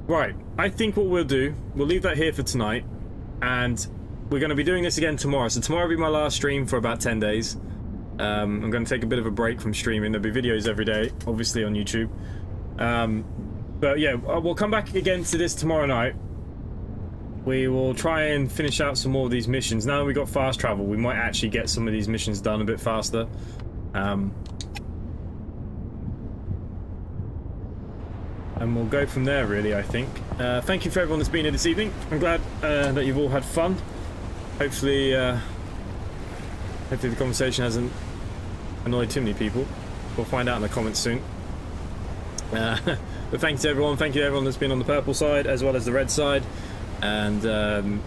Right, I think what we'll do, we'll leave that here for tonight, and we're going to be doing this again tomorrow. So tomorrow will be my last stream for about 10 days. I'm going to take a bit of a break from streaming. There'll be videos every day, obviously on YouTube. But yeah, we'll come back again to this tomorrow night. We will try and finish out some more of these missions. Now that we've got fast travel, we might actually get some of these missions done a bit faster. And we'll go from there, really, I think. Thank you for everyone that's been here this evening. I'm glad that you've all had fun. Hopefully the conversation hasn't annoyed too many people. We'll find out in the comments soon. But thank you to everyone. Thank you to everyone that's been on the purple side as well as the red side. And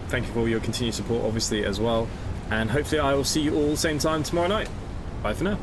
thank you for all your continued support, obviously, as well. And hopefully I will see you all same time tomorrow night. Bye for now.